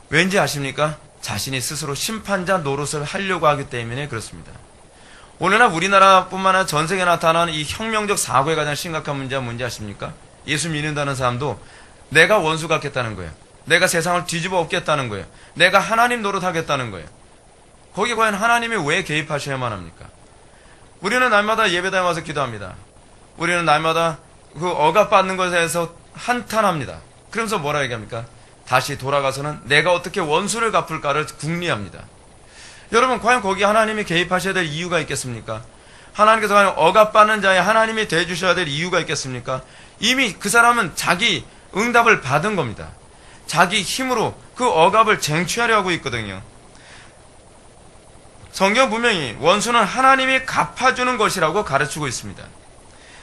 왠지 아십니까? 자신이 스스로 심판자 노릇을 하려고 하기 때문에 그렇습니다. 오늘날 우리나라뿐만 아니라 전 세계에 나타나는 이 혁명적 사고의 가장 심각한 문제가 뭔지 아십니까? 예수 믿는다는 사람도 내가 원수 갚겠다는 거예요. 내가 세상을 뒤집어 엎겠다는 거예요. 내가 하나님 노릇하겠다는 거예요. 거기에 과연 하나님이 왜 개입하셔야만 합니까? 우리는 날마다 예배당에 와서 기도합니다. 우리는 날마다 그 억압받는 것에 대해서 한탄합니다. 그러면서 뭐라 얘기합니까? 다시 돌아가서는 내가 어떻게 원수를 갚을까를 궁리합니다. 여러분, 과연 거기 하나님이 개입하셔야 될 이유가 있겠습니까? 하나님께서 과연 억압받는 자의 하나님이 대해주셔야 될 이유가 있겠습니까? 이미 그 사람은 자기 응답을 받은 겁니다. 자기 힘으로 그 억압을 쟁취하려 하고 있거든요. 성경 분명히 원수는 하나님이 갚아주는 것이라고 가르치고 있습니다.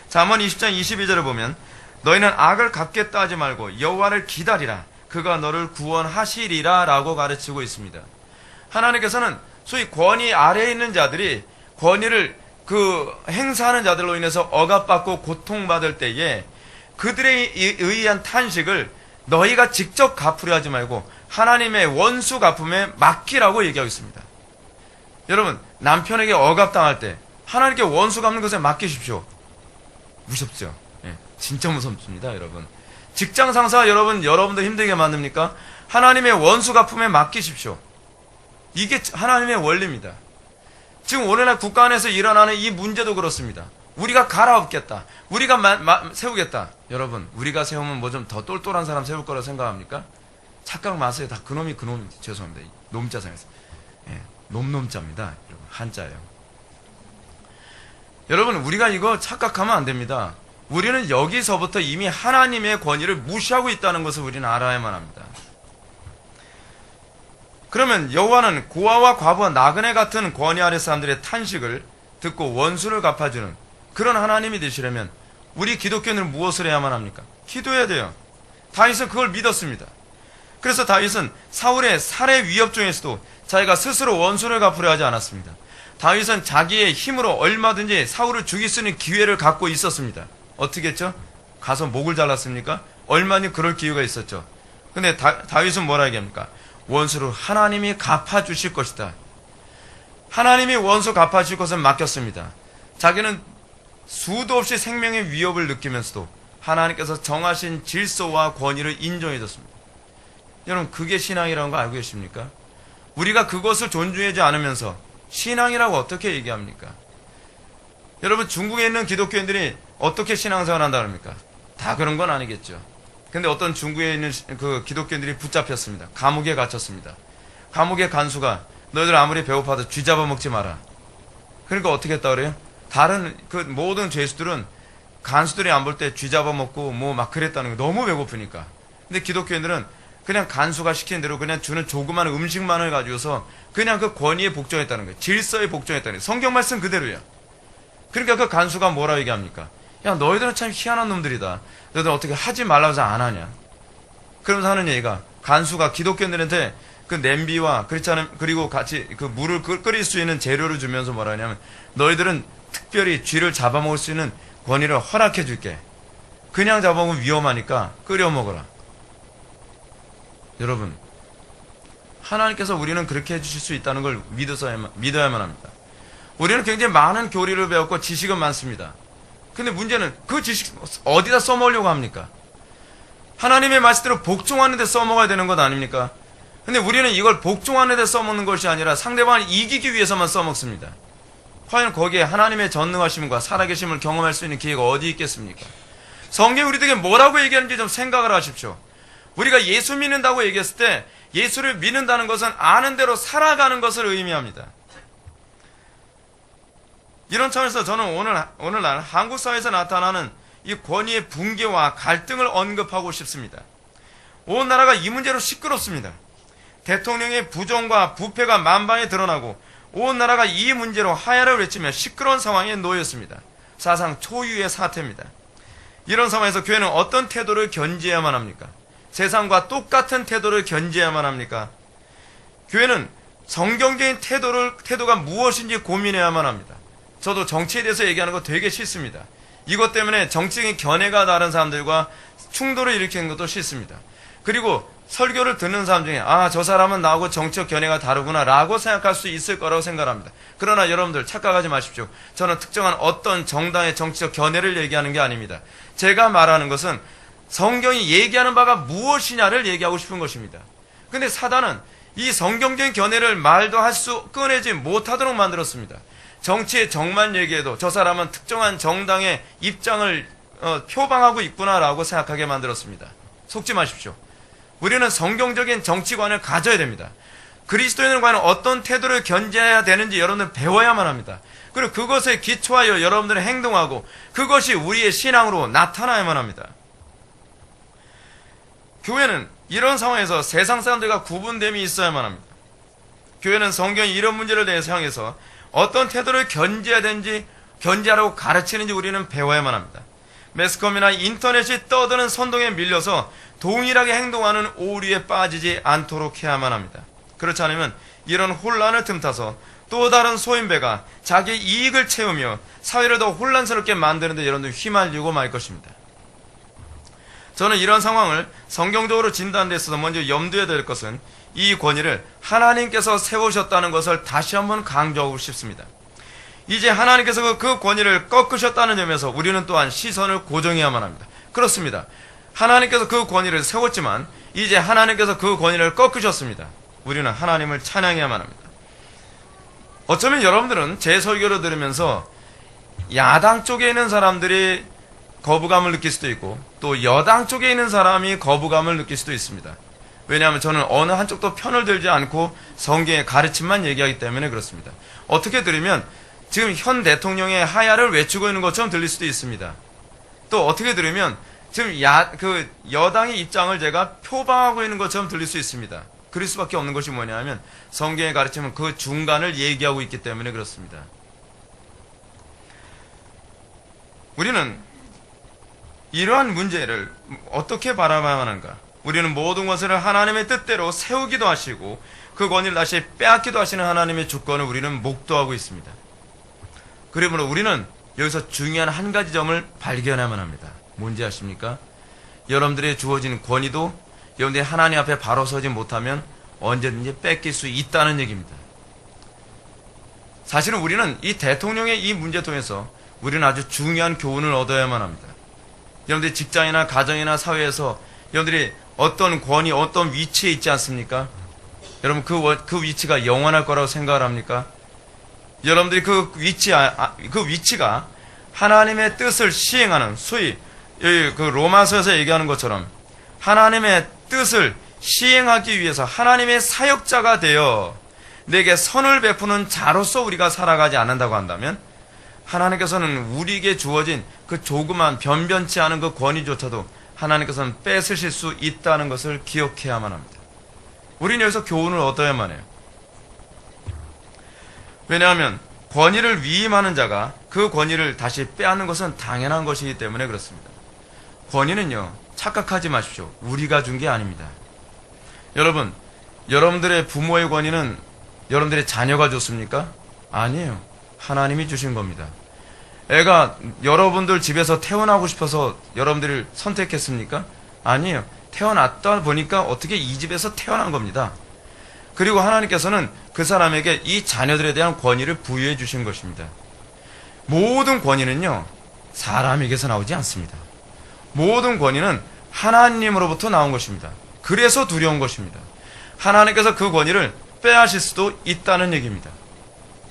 잠언 20장 22절을 보면 너희는 악을 갚겠다 하지 말고 여호와를 기다리라. 그가 너를 구원하시리라 라고 가르치고 있습니다. 하나님께서는 소위 권위 아래에 있는 자들이 권위를 행사하는 자들로 인해서 억압받고 고통받을 때에 그들에 의한 탄식을 너희가 직접 갚으려 하지 말고 하나님의 원수 갚음에 맡기라고 얘기하고 있습니다. 여러분, 남편에게 억압당할 때 하나님께 원수 갚는 것에 맡기십시오. 무섭죠? 예, 진짜 무섭습니다, 여러분. 직장 상사 여러분들 힘들게 만듭니까? 하나님의 원수 갚음에 맡기십시오. 이게 하나님의 원리입니다. 지금 오늘날 국가 안에서 일어나는 이 문제도 그렇습니다. 우리가 갈아엎겠다. 우리가 세우겠다. 여러분, 우리가 세우면 뭐 좀 더 똘똘한 사람 세울 거라 생각합니까? 착각 마세요. 다 그놈이 죄송합니다. 놈자상에서. 예, 놈자입니다. 여러분, 한자예요. 여러분, 우리가 이거 착각하면 안 됩니다. 우리는 여기서부터 이미 하나님의 권위를 무시하고 있다는 것을 우리는 알아야만 합니다. 그러면 여호와는 고아와 과부와 나그네 같은 권위 아래 사람들의 탄식을 듣고 원수를 갚아주는 그런 하나님이 되시려면 우리 기독교인은 무엇을 해야만 합니까? 기도해야 돼요. 다윗은 그걸 믿었습니다. 그래서 다윗은 사울의 살해 위협 중에서도 자기가 스스로 원수를 갚으려 하지 않았습니다. 다윗은 자기의 힘으로 얼마든지 사울을 죽일 수 있는 기회를 갖고 있었습니다. 어떻게 했죠? 가서 목을 잘랐습니까? 얼마나 그럴 기회가 있었죠. 근데 다윗은 뭐라 얘기합니까? 원수를 하나님이 갚아주실 것이다. 하나님이 원수 갚아주실 것을 맡겼습니다. 자기는 수도 없이 생명의 위협을 느끼면서도 하나님께서 정하신 질서와 권위를 인정해줬습니다. 여러분, 그게 신앙이라는 거 알고 계십니까? 우리가 그것을 존중하지 않으면서 신앙이라고 어떻게 얘기합니까? 여러분, 중국에 있는 기독교인들이 어떻게 신앙생활 한다 그럽니까? 다 그런 건 아니겠죠. 근데 어떤 중국에 있는 그 기독교인들이 붙잡혔습니다. 감옥에 갇혔습니다. 감옥의 간수가 너희들 아무리 배고파도 쥐 잡아먹지 마라. 그러니까 어떻게 했다 그래요? 다른 그 모든 죄수들은 간수들이 안 볼 때 쥐 잡아먹고 뭐 막 그랬다는 거, 너무 배고프니까. 근데 기독교인들은 그냥 간수가 시키는 대로 그냥 주는 조그만 음식만을 가지고서 그냥 그 권위에 복종했다는 거예요. 질서에 복종했다는 거예요. 성경 말씀 그대로예요. 그러니까 그 간수가 뭐라고 얘기합니까? 야, 너희들은 참 희한한 놈들이다. 너희들 어떻게 하지 말라고 해서 안 하냐? 그러면서 하는 얘기가, 간수가 기독교인들한테 그 냄비와 그렇지 않은, 그리고 같이 그 물을 끓일 수 있는 재료를 주면서 뭐라 하냐면, 너희들은 특별히 쥐를 잡아먹을 수 있는 권위를 허락해 줄게. 그냥 잡아먹으면 위험하니까 끓여 먹어라. 여러분, 하나님께서 우리는 그렇게 해주실 수 있다는 걸 믿어야만 합니다. 우리는 굉장히 많은 교리를 배웠고 지식은 많습니다. 근데 문제는 그 지식 어디다 써먹으려고 합니까? 하나님의 말씀대로 복종하는 데 써먹어야 되는 것 아닙니까? 근데 우리는 이걸 복종하는 데 써먹는 것이 아니라 상대방을 이기기 위해서만 써먹습니다. 과연 거기에 하나님의 전능하심과 살아계심을 경험할 수 있는 기회가 어디 있겠습니까? 성경이 우리에게 뭐라고 얘기하는지 좀 생각을 하십시오. 우리가 예수 믿는다고 얘기했을 때 예수를 믿는다는 것은 아는 대로 살아가는 것을 의미합니다. 이런 차원에서 저는 오늘날 한국 사회에서 나타나는 이 권위의 붕괴와 갈등을 언급하고 싶습니다. 온 나라가 이 문제로 시끄럽습니다. 대통령의 부정과 부패가 만방에 드러나고 온 나라가 이 문제로 하야를 외치며 시끄러운 상황에 놓였습니다. 사상 초유의 사태입니다. 이런 상황에서 교회는 어떤 태도를 견지해야만 합니까? 세상과 똑같은 태도를 견지해야만 합니까? 교회는 성경적인 태도가 무엇인지 고민해야만 합니다. 저도 정치에 대해서 얘기하는 거 되게 싫습니다. 이것 때문에 정치적인 견해가 다른 사람들과 충돌을 일으키는 것도 싫습니다. 그리고 설교를 듣는 사람 중에 저 사람은 나하고 정치적 견해가 다르구나 라고 생각할 수 있을 거라고 생각합니다. 그러나 여러분들 착각하지 마십시오. 저는 특정한 어떤 정당의 정치적 견해를 얘기하는 게 아닙니다. 제가 말하는 것은 성경이 얘기하는 바가 무엇이냐를 얘기하고 싶은 것입니다. 근데 사단은 이 성경적인 견해를 말도 할 수 꺼내지 못하도록 만들었습니다. 정치의 정만 얘기해도 저 사람은 특정한 정당의 입장을 표방하고 있구나라고 생각하게 만들었습니다. 속지 마십시오. 우리는 성경적인 정치관을 가져야 됩니다. 그리스도인은 과연 어떤 태도를 견지해야 되는지 여러분들 배워야만 합니다. 그리고 그것에 기초하여 여러분들은 행동하고 그것이 우리의 신앙으로 나타나야만 합니다. 교회는 이런 상황에서 세상 사람들과 구분됨이 있어야만 합니다. 교회는 성경이 이런 문제를 대해서 향해서 어떤 태도를 견지해야 되는지, 견지하라고 가르치는지 우리는 배워야만 합니다. 매스컴이나 인터넷이 떠드는 선동에 밀려서 동일하게 행동하는 오류에 빠지지 않도록 해야만 합니다. 그렇지 않으면 이런 혼란을 틈타서 또 다른 소인배가 자기 이익을 채우며 사회를 더 혼란스럽게 만드는 데 여러분들 휘말리고 말 것입니다. 저는 이런 상황을 성경적으로 진단하는 데 있어서 먼저 염두에 될 것은 이 권위를 하나님께서 세우셨다는 것을 다시 한번 강조하고 싶습니다. 이제 하나님께서 그 권위를 꺾으셨다는 점에서 우리는 또한 시선을 고정해야만 합니다. 그렇습니다. 하나님께서 그 권위를 세웠지만 이제 하나님께서 그 권위를 꺾으셨습니다. 우리는 하나님을 찬양해야만 합니다. 어쩌면 여러분들은 제 설교를 들으면서 야당 쪽에 있는 사람들이 거부감을 느낄 수도 있고 또 여당 쪽에 있는 사람이 거부감을 느낄 수도 있습니다. 왜냐하면 저는 어느 한쪽도 편을 들지 않고 성경의 가르침만 얘기하기 때문에 그렇습니다. 어떻게 들으면 지금 현 대통령의 하야를 외치고 있는 것처럼 들릴 수도 있습니다. 또 어떻게 들으면 지금 여당의 입장을 제가 표방하고 있는 것처럼 들릴 수 있습니다. 그럴 수밖에 없는 것이 뭐냐면 성경의 가르침은 그 중간을 얘기하고 있기 때문에 그렇습니다. 우리는 이러한 문제를 어떻게 바라봐야 하는가? 우리는 모든 것을 하나님의 뜻대로 세우기도 하시고 그 권위를 다시 빼앗기도 하시는 하나님의 주권을 우리는 목도하고 있습니다. 그러므로 우리는 여기서 중요한 한 가지 점을 발견해야만 합니다. 뭔지 아십니까? 여러분들의 주어진 권위도 여러분들이 하나님 앞에 바로 서지 못하면 언제든지 뺏길 수 있다는 얘기입니다. 사실은 우리는 이 대통령의 이 문제 통해서 우리는 아주 중요한 교훈을 얻어야만 합니다. 여러분들이 직장이나 가정이나 사회에서 여러분들이 어떤 권위, 어떤 위치에 있지 않습니까? 여러분 그 위치가 영원할 거라고 생각을 합니까? 여러분들이 그 위치가 하나님의 뜻을 시행하는, 소위 그 로마서에서 얘기하는 것처럼 하나님의 뜻을 시행하기 위해서 하나님의 사역자가 되어 내게 선을 베푸는 자로서 우리가 살아가지 않는다고 한다면 하나님께서는 우리에게 주어진 그 조그만 변변치 않은 그 권위조차도 하나님께서는 뺏으실 수 있다는 것을 기억해야만 합니다. 우리는 여기서 교훈을 얻어야만 해요. 왜냐하면 권위를 위임하는 자가 그 권위를 다시 빼앗는 것은 당연한 것이기 때문에 그렇습니다. 권위는요, 착각하지 마십시오. 우리가 준 게 아닙니다. 여러분, 여러분들의 부모의 권위는 여러분들의 자녀가 줬습니까? 아니에요. 하나님이 주신 겁니다. 애가 여러분들 집에서 태어나고 싶어서 여러분들을 선택했습니까? 아니에요. 태어났다 보니까 어떻게 이 집에서 태어난 겁니다. 그리고 하나님께서는 그 사람에게 이 자녀들에 대한 권위를 부여해 주신 것입니다. 모든 권위는요, 사람에게서 나오지 않습니다. 모든 권위는 하나님으로부터 나온 것입니다. 그래서 두려운 것입니다. 하나님께서 그 권위를 빼앗을 수도 있다는 얘기입니다.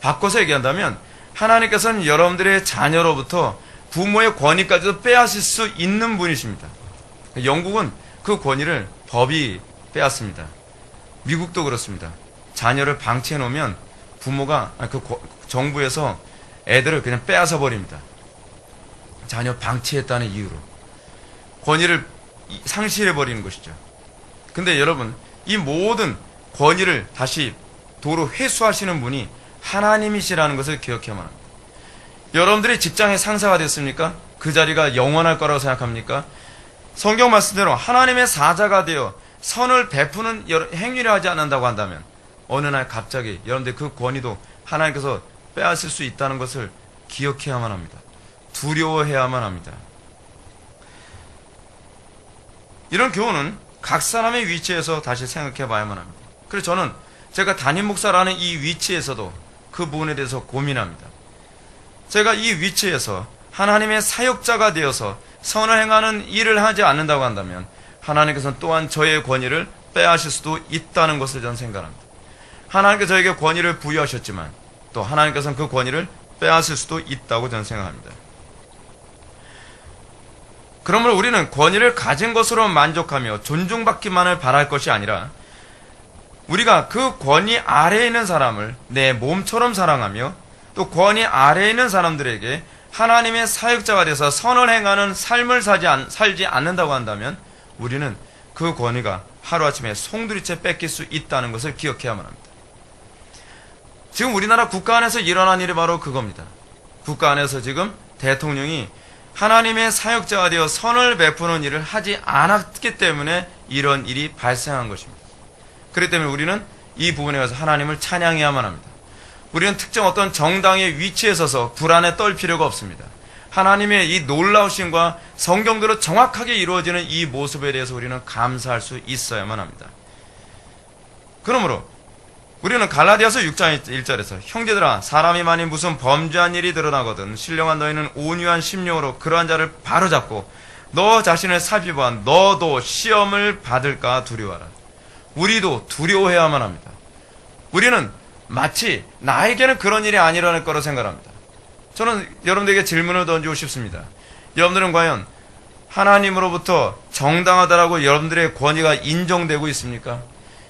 바꿔서 얘기한다면 하나님께서는 여러분들의 자녀로부터 부모의 권위까지도 빼앗을 수 있는 분이십니다. 영국은 그 권위를 법이 빼앗습니다. 미국도 그렇습니다. 자녀를 방치해 놓으면 부모가 정부에서 애들을 그냥 빼앗아 버립니다. 자녀 방치했다는 이유로 권위를 상실해 버리는 것이죠. 근데 여러분, 이 모든 권위를 다시 도로 회수하시는 분이 하나님이시라는 것을 기억해야만 합니다. 여러분들이 직장의 상사가 됐습니까? 그 자리가 영원할 거라고 생각합니까? 성경 말씀대로 하나님의 사자가 되어 선을 베푸는 행위를 하지 않는다고 한다면 어느 날 갑자기 여러분들 그 권위도 하나님께서 빼앗을 수 있다는 것을 기억해야만 합니다. 두려워해야만 합니다. 이런 교훈은 각 사람의 위치에서 다시 생각해 봐야만 합니다. 그래서 저는 제가 담임 목사라는 이 위치에서도 그 부분에 대해서 고민합니다. 제가 이 위치에서 하나님의 사역자가 되어서 선을 행하는 일을 하지 않는다고 한다면 하나님께서는 또한 저의 권위를 빼앗을 수도 있다는 것을 저는 생각합니다. 하나님께서 저에게 권위를 부여하셨지만 또 하나님께서는 그 권위를 빼앗을 수도 있다고 저는 생각합니다. 그러므로 우리는 권위를 가진 것으로 만족하며 존중받기만을 바랄 것이 아니라 우리가 그 권위 아래에 있는 사람을 내 몸처럼 사랑하며 또 권위 아래에 있는 사람들에게 하나님의 사역자가 돼서 선을 행하는 삶을 살지 않는다고 한다면 우리는 그 권위가 하루아침에 송두리째 뺏길 수 있다는 것을 기억해야만 합니다. 지금 우리나라 국가 안에서 일어난 일이 바로 그겁니다. 국가 안에서 지금 대통령이 하나님의 사역자가 되어 선을 베푸는 일을 하지 않았기 때문에 이런 일이 발생한 것입니다. 그렇기 때문에 우리는 이 부분에 가서 하나님을 찬양해야만 합니다. 우리는 특정 어떤 정당의 위치에 서서 불안에 떨 필요가 없습니다. 하나님의 이 놀라우심과 성경대로 정확하게 이루어지는 이 모습에 대해서 우리는 감사할 수 있어야만 합니다. 그러므로 우리는 갈라디아서 6장 1절에서 형제들아 사람이 만일 무슨 범죄한 일이 드러나거든 신령한 너희는 온유한 심령으로 그러한 자를 바로잡고 너 자신을 살피보아 너도 시험을 받을까 두려워하라. 우리도 두려워해야만 합니다. 우리는 마치 나에게는 그런 일이 안 일어날 거라고 생각합니다. 저는 여러분들에게 질문을 던지고 싶습니다. 여러분들은 과연 하나님으로부터 정당하다라고 여러분들의 권위가 인정되고 있습니까?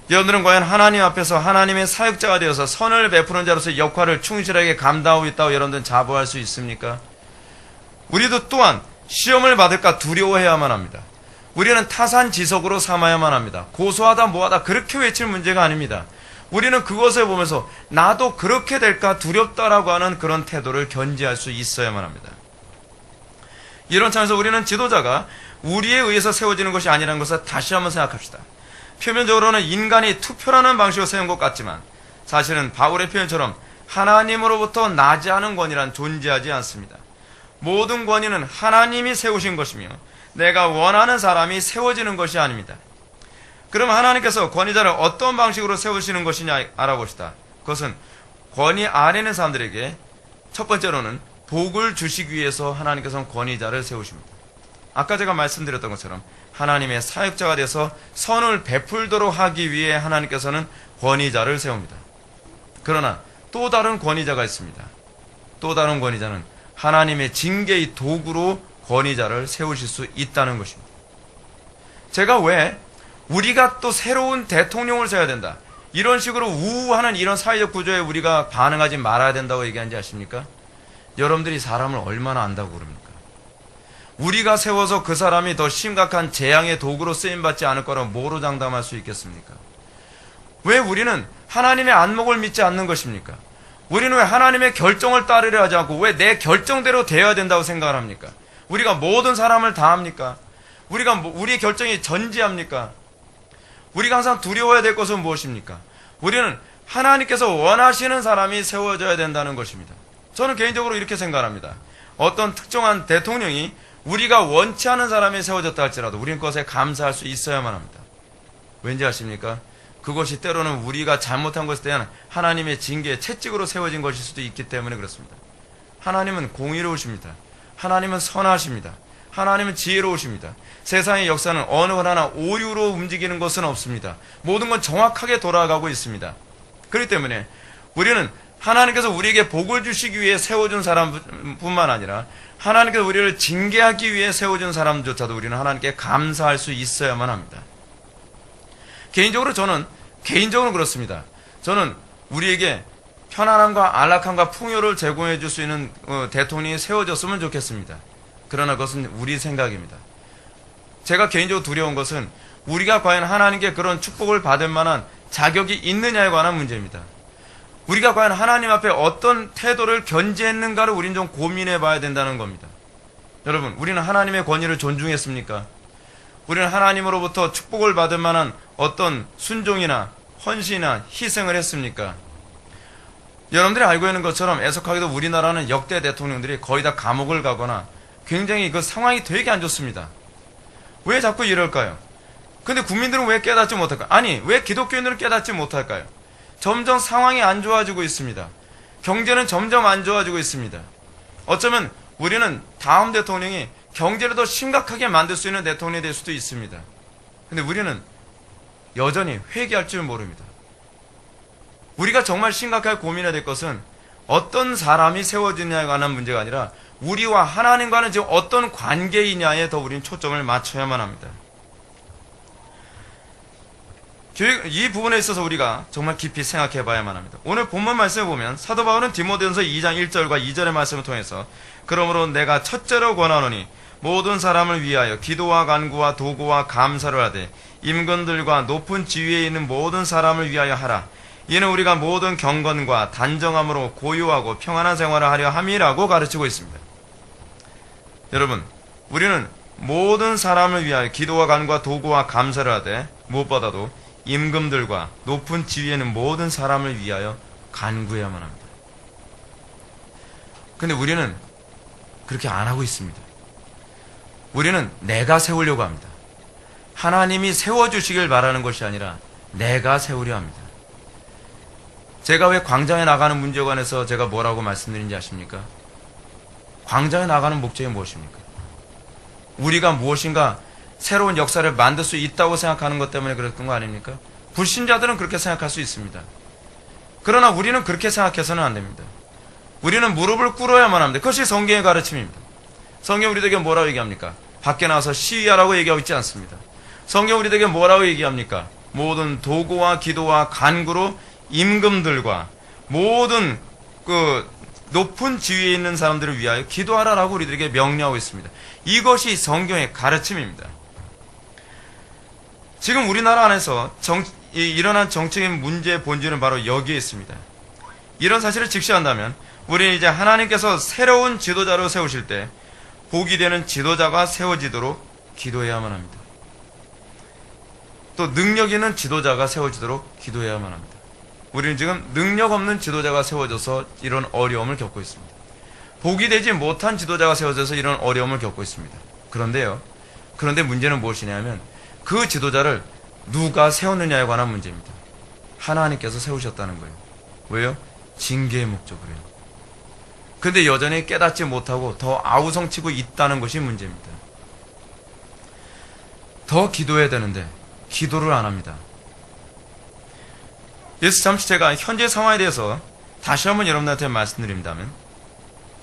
여러분들은 과연 하나님 앞에서 하나님의 사역자가 되어서 선을 베푸는 자로서 역할을 충실하게 감당하고 있다고 여러분들은 자부할 수 있습니까? 우리도 또한 시험을 받을까 두려워해야만 합니다. 우리는 타산지석으로 삼아야만 합니다. 고소하다 뭐하다 그렇게 외칠 문제가 아닙니다. 우리는 그것을 보면서 나도 그렇게 될까 두렵다라고 하는 그런 태도를 견지할 수 있어야만 합니다. 이런 차원에서 우리는 지도자가 우리에 의해서 세워지는 것이 아니라는 것을 다시 한번 생각합시다. 표면적으로는 인간이 투표라는 방식으로 세운 것 같지만 사실은 바울의 표현처럼 하나님으로부터 나지 않은 권위란 존재하지 않습니다. 모든 권위는 하나님이 세우신 것이며 내가 원하는 사람이 세워지는 것이 아닙니다. 그럼 하나님께서 권위자를 어떤 방식으로 세우시는 것이냐 알아봅시다. 그것은 권위 아래 있는 사람들에게 첫 번째로는 복을 주시기 위해서 하나님께서는 권위자를 세우십니다. 아까 제가 말씀드렸던 것처럼 하나님의 사역자가 돼서 선을 베풀도록 하기 위해 하나님께서는 권위자를 세웁니다. 그러나 또 다른 권위자가 있습니다. 또 다른 권위자는 하나님의 징계의 도구로 권위자를 세우실 수 있다는 것입니다. 제가 왜 우리가 또 새로운 대통령을 세워야 된다, 이런 식으로 우우하는 이런 사회적 구조에 우리가 반응하지 말아야 된다고 얘기하는지 아십니까? 여러분들이 사람을 얼마나 안다고 그럽니까? 우리가 세워서 그 사람이 더 심각한 재앙의 도구로 쓰임받지 않을 거라고 뭐로 장담할 수 있겠습니까? 왜 우리는 하나님의 안목을 믿지 않는 것입니까? 우리는 왜 하나님의 결정을 따르려 하지 않고 왜 내 결정대로 되어야 된다고 생각을 합니까? 우리가 모든 사람을 다 합니까? 우리의 결정이 전지합니까? 우리가 항상 두려워해야 될 것은 무엇입니까? 우리는 하나님께서 원하시는 사람이 세워져야 된다는 것입니다. 저는 개인적으로 이렇게 생각합니다. 어떤 특정한 대통령이 우리가 원치 않은 사람이 세워졌다 할지라도 우리는 그것에 감사할 수 있어야만 합니다. 왠지 아십니까? 그것이 때로는 우리가 잘못한 것에 대한 하나님의 징계의 채찍으로 세워진 것일 수도 있기 때문에 그렇습니다. 하나님은 공의로우십니다. 하나님은 선하십니다. 하나님은 지혜로우십니다. 세상의 역사는 어느 하나 오류로 움직이는 것은 없습니다. 모든 건 정확하게 돌아가고 있습니다. 그렇기 때문에 우리는 하나님께서 우리에게 복을 주시기 위해 세워준 사람뿐만 아니라 하나님께서 우리를 징계하기 위해 세워준 사람조차도 우리는 하나님께 감사할 수 있어야만 합니다. 저는 개인적으로 그렇습니다. 저는 우리에게 편안함과 안락함과 풍요를 제공해 줄 수 있는 대통령이 세워졌으면 좋겠습니다. 그러나 그것은 우리 생각입니다. 제가 개인적으로 두려운 것은 우리가 과연 하나님께 그런 축복을 받을 만한 자격이 있느냐에 관한 문제입니다. 우리가 과연 하나님 앞에 어떤 태도를 견지했는가를 우린 좀 고민해 봐야 된다는 겁니다. 여러분, 우리는 하나님의 권위를 존중했습니까? 우리는 하나님으로부터 축복을 받을 만한 어떤 순종이나 헌신이나 희생을 했습니까? 여러분들이 알고 있는 것처럼 애석하게도 우리나라는 역대 대통령들이 거의 다 감옥을 가거나 굉장히 그 상황이 되게 안 좋습니다. 왜 자꾸 이럴까요? 근데 국민들은 왜 깨닫지 못할까요? 아니, 왜 기독교인들은 깨닫지 못할까요? 점점 상황이 안 좋아지고 있습니다. 경제는 점점 안 좋아지고 있습니다. 어쩌면 우리는 다음 대통령이 경제를 더 심각하게 만들 수 있는 대통령이 될 수도 있습니다. 근데 우리는 여전히 회개할 줄 모릅니다. 우리가 정말 심각하게 고민해야 될 것은 어떤 사람이 세워지냐에 관한 문제가 아니라 우리와 하나님과는 지금 어떤 관계이냐에 더 우리는 초점을 맞춰야만 합니다. 이 부분에 있어서 우리가 정말 깊이 생각해 봐야만 합니다. 오늘 본문 말씀을 보면 사도 바울은 디모데전서 2장 1절과 2절의 말씀을 통해서 그러므로 내가 첫째로 권하노니 모든 사람을 위하여 기도와 간구와 도구와 감사를 하되 임금들과 높은 지위에 있는 모든 사람을 위하여 하라. 이는 우리가 모든 경건과 단정함으로 고요하고 평안한 생활을 하려 함이라고 가르치고 있습니다. 여러분, 우리는 모든 사람을 위하여 기도와 간구와 도구와 감사를 하되 무엇보다도 임금들과 높은 지위에 있는 모든 사람을 위하여 간구해야만 합니다. 근데 우리는 그렇게 안 하고 있습니다. 우리는 내가 세우려고 합니다. 하나님이 세워주시길 바라는 것이 아니라 내가 세우려 합니다. 제가 왜 광장에 나가는 문제에 관해서 제가 뭐라고 말씀드린지 아십니까? 광장에 나가는 목적이 무엇입니까? 우리가 무엇인가 새로운 역사를 만들 수 있다고 생각하는 것 때문에 그랬던 거 아닙니까? 불신자들은 그렇게 생각할 수 있습니다. 그러나 우리는 그렇게 생각해서는 안 됩니다. 우리는 무릎을 꿇어야만 합니다. 그것이 성경의 가르침입니다. 성경 우리에게 뭐라고 얘기합니까? 밖에 나와서 시위하라고 얘기하고 있지 않습니다. 성경 우리에게 뭐라고 얘기합니까? 모든 도구와 기도와 간구로 임금들과 모든 그 높은 지위에 있는 사람들을 위하여 기도하라라고 우리들에게 명령하고 있습니다. 이것이 성경의 가르침입니다. 지금 우리나라 안에서 일어난 정치적인 문제의 본질은 바로 여기에 있습니다. 이런 사실을 직시한다면 우리는 이제 하나님께서 새로운 지도자로 세우실 때 복이 되는 지도자가 세워지도록 기도해야만 합니다. 또 능력 있는 지도자가 세워지도록 기도해야만 합니다. 우리는 지금 능력 없는 지도자가 세워져서 이런 어려움을 겪고 있습니다. 복이 되지 못한 지도자가 세워져서 이런 어려움을 겪고 있습니다. 그런데 문제는 무엇이냐면 그 지도자를 누가 세웠느냐에 관한 문제입니다. 하나님께서 세우셨다는 거예요. 왜요? 징계의 목적으로요. 근데 여전히 깨닫지 못하고 더 아우성치고 있다는 것이 문제입니다. 더 기도해야 되는데 기도를 안 합니다. 예수 잠시 제가 현재 상황에 대해서 다시 한번 여러분들한테 말씀드린다면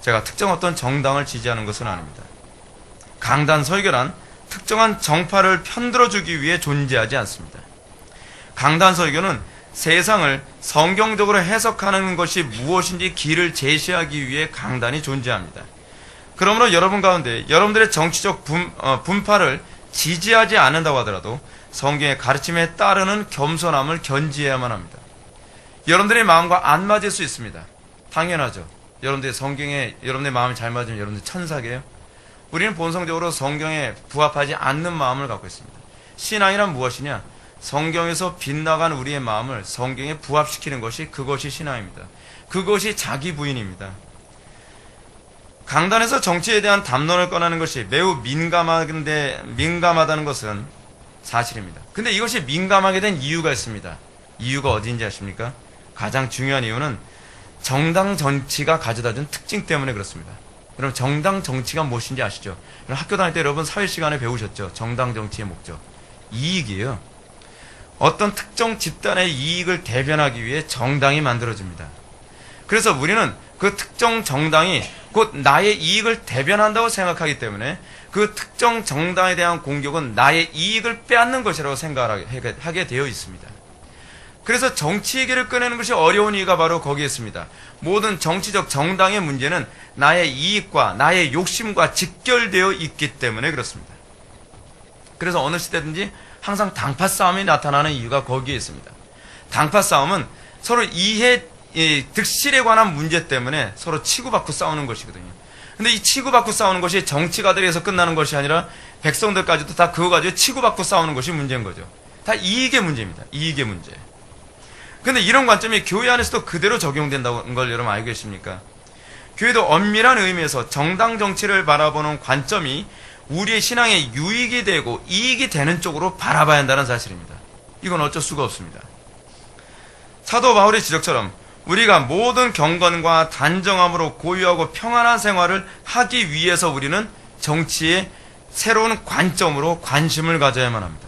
제가 특정 어떤 정당을 지지하는 것은 아닙니다. 강단 설교란 특정한 정파를 편들어주기 위해 존재하지 않습니다. 강단 설교는 세상을 성경적으로 해석하는 것이 무엇인지 길을 제시하기 위해 강단이 존재합니다. 그러므로 여러분 가운데 여러분들의 정치적 분파를 지지하지 않는다고 하더라도 성경의 가르침에 따르는 겸손함을 견지해야만 합니다. 여러분들의 마음과 안 맞을 수 있습니다. 당연하죠. 여러분들의 성경에 여러분의 마음이 잘 맞으면 여러분들 천사게요. 우리는 본성적으로 성경에 부합하지 않는 마음을 갖고 있습니다. 신앙이란 무엇이냐? 성경에서 빗나간 우리의 마음을 성경에 부합시키는 것이 그것이 신앙입니다. 그것이 자기 부인입니다. 강단에서 정치에 대한 담론을 꺼내는 것이 매우 민감하다는 것은 사실입니다. 근데 이것이 민감하게 된 이유가 있습니다. 이유가 어디인지 아십니까? 가장 중요한 이유는 정당 정치가 가져다준 특징 때문에 그렇습니다. 여러분 정당 정치가 무엇인지 아시죠? 학교 다닐 때 여러분 사회 시간에 배우셨죠? 정당 정치의 목적. 이익이에요. 어떤 특정 집단의 이익을 대변하기 위해 정당이 만들어집니다. 그래서 우리는 그 특정 정당이 곧 나의 이익을 대변한다고 생각하기 때문에 그 특정 정당에 대한 공격은 나의 이익을 빼앗는 것이라고 생각하게 되어 있습니다. 그래서 정치 얘기를 꺼내는 것이 어려운 이유가 바로 거기에 있습니다. 모든 정치적 정당의 문제는 나의 이익과 나의 욕심과 직결되어 있기 때문에 그렇습니다. 그래서 어느 시대든지 항상 당파 싸움이 나타나는 이유가 거기에 있습니다. 당파 싸움은 서로 득실에 관한 문제 때문에 서로 치고받고 싸우는 것이거든요. 근데 이 치고받고 싸우는 것이 정치가들에서 끝나는 것이 아니라 백성들까지도 다 그거 가지고 치고받고 싸우는 것이 문제인 거죠. 다 이익의 문제입니다. 이익의 문제. 근데 이런 관점이 교회 안에서도 그대로 적용된다는 걸 여러분 알고 계십니까? 교회도 엄밀한 의미에서 정당 정치를 바라보는 관점이 우리의 신앙에 유익이 되고 이익이 되는 쪽으로 바라봐야 한다는 사실입니다. 이건 어쩔 수가 없습니다. 사도 바울의 지적처럼 우리가 모든 경건과 단정함으로 고유하고 평안한 생활을 하기 위해서 우리는 정치의 새로운 관점으로 관심을 가져야만 합니다.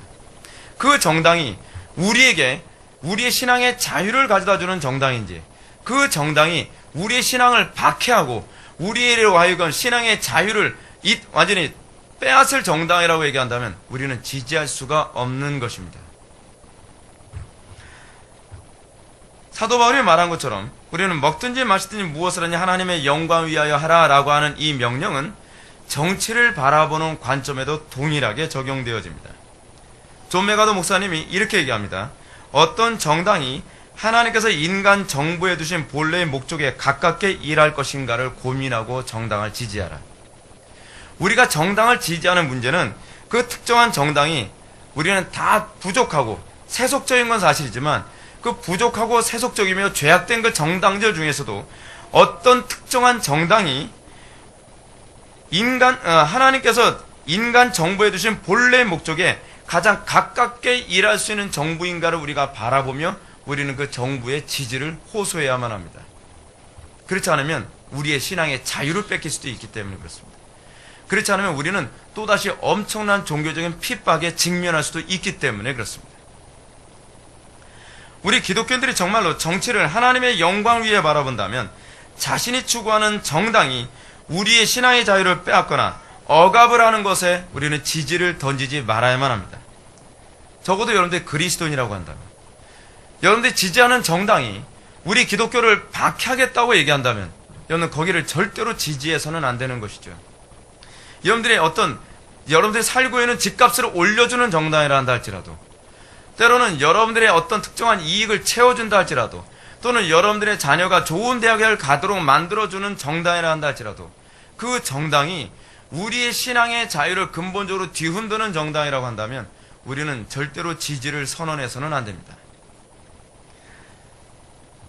그 정당이 우리에게 우리의 신앙의 자유를 가져다주는 정당인지 그 정당이 우리의 신앙을 박해하고 우리로 하여금 신앙의 자유를 완전히 빼앗을 정당이라고 얘기한다면 우리는 지지할 수가 없는 것입니다. 사도 바울이 말한 것처럼 우리는 먹든지 마시든지 무엇을 하냐 하나님의 영광 위하여 하라라고 하는 이 명령은 정치를 바라보는 관점에도 동일하게 적용되어집니다. 존 메가더 목사님이 이렇게 얘기합니다. 어떤 정당이 하나님께서 인간 정부에 두신 본래의 목적에 가깝게 일할 것인가를 고민하고 정당을 지지하라. 우리가 정당을 지지하는 문제는 그 특정한 정당이 우리는 다 부족하고 세속적인 건 사실이지만 그 부족하고 세속적이며 죄악된 그 정당들 중에서도 어떤 특정한 정당이 하나님께서 인간 정부에 두신 본래의 목적에 가장 가깝게 일할 수 있는 정부인가를 우리가 바라보며 우리는 그 정부의 지지를 호소해야만 합니다. 그렇지 않으면 우리의 신앙의 자유를 뺏길 수도 있기 때문에 그렇습니다. 그렇지 않으면 우리는 또다시 엄청난 종교적인 핍박에 직면할 수도 있기 때문에 그렇습니다. 우리 기독교인들이 정말로 정치를 하나님의 영광 위에 바라본다면 자신이 추구하는 정당이 우리의 신앙의 자유를 빼앗거나 억압을 하는 것에 우리는 지지를 던지지 말아야만 합니다. 적어도 여러분들이 그리스도인이라고 한다면, 여러분들이 지지하는 정당이 우리 기독교를 박해하겠다고 얘기한다면 여러분은 거기를 절대로 지지해서는 안 되는 것이죠. 여러분들이 살고 있는 집값을 올려주는 정당이라 한다 할지라도, 때로는 여러분들의 어떤 특정한 이익을 채워준다 할지라도, 또는 여러분들의 자녀가 좋은 대학을 가도록 만들어주는 정당이라 한다 할지라도, 그 정당이 우리의 신앙의 자유를 근본적으로 뒤흔드는 정당이라고 한다면 우리는 절대로 지지를 선언해서는 안 됩니다.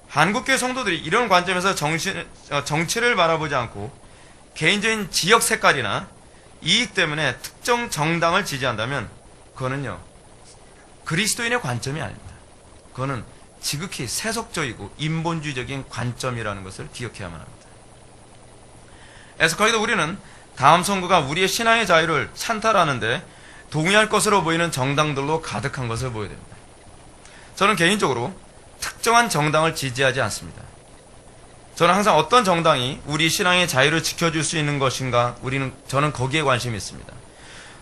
한국교회 성도들이 이런 관점에서 정치를 바라보지 않고 개인적인 지역 색깔이나 이익 때문에 특정 정당을 지지한다면 그거는요, 그리스도인의 관점이 아닙니다. 그거는 지극히 세속적이고 인본주의적인 관점이라는 것을 기억해야만 합니다. 그래서 거기도 우리는 다음 선거가 우리의 신앙의 자유를 찬탈하는데 동의할 것으로 보이는 정당들로 가득한 것을 보여야 됩니다. 저는 개인적으로 특정한 정당을 지지하지 않습니다. 저는 항상 어떤 정당이 우리 신앙의 자유를 지켜줄 수 있는 것인가, 저는 거기에 관심이 있습니다.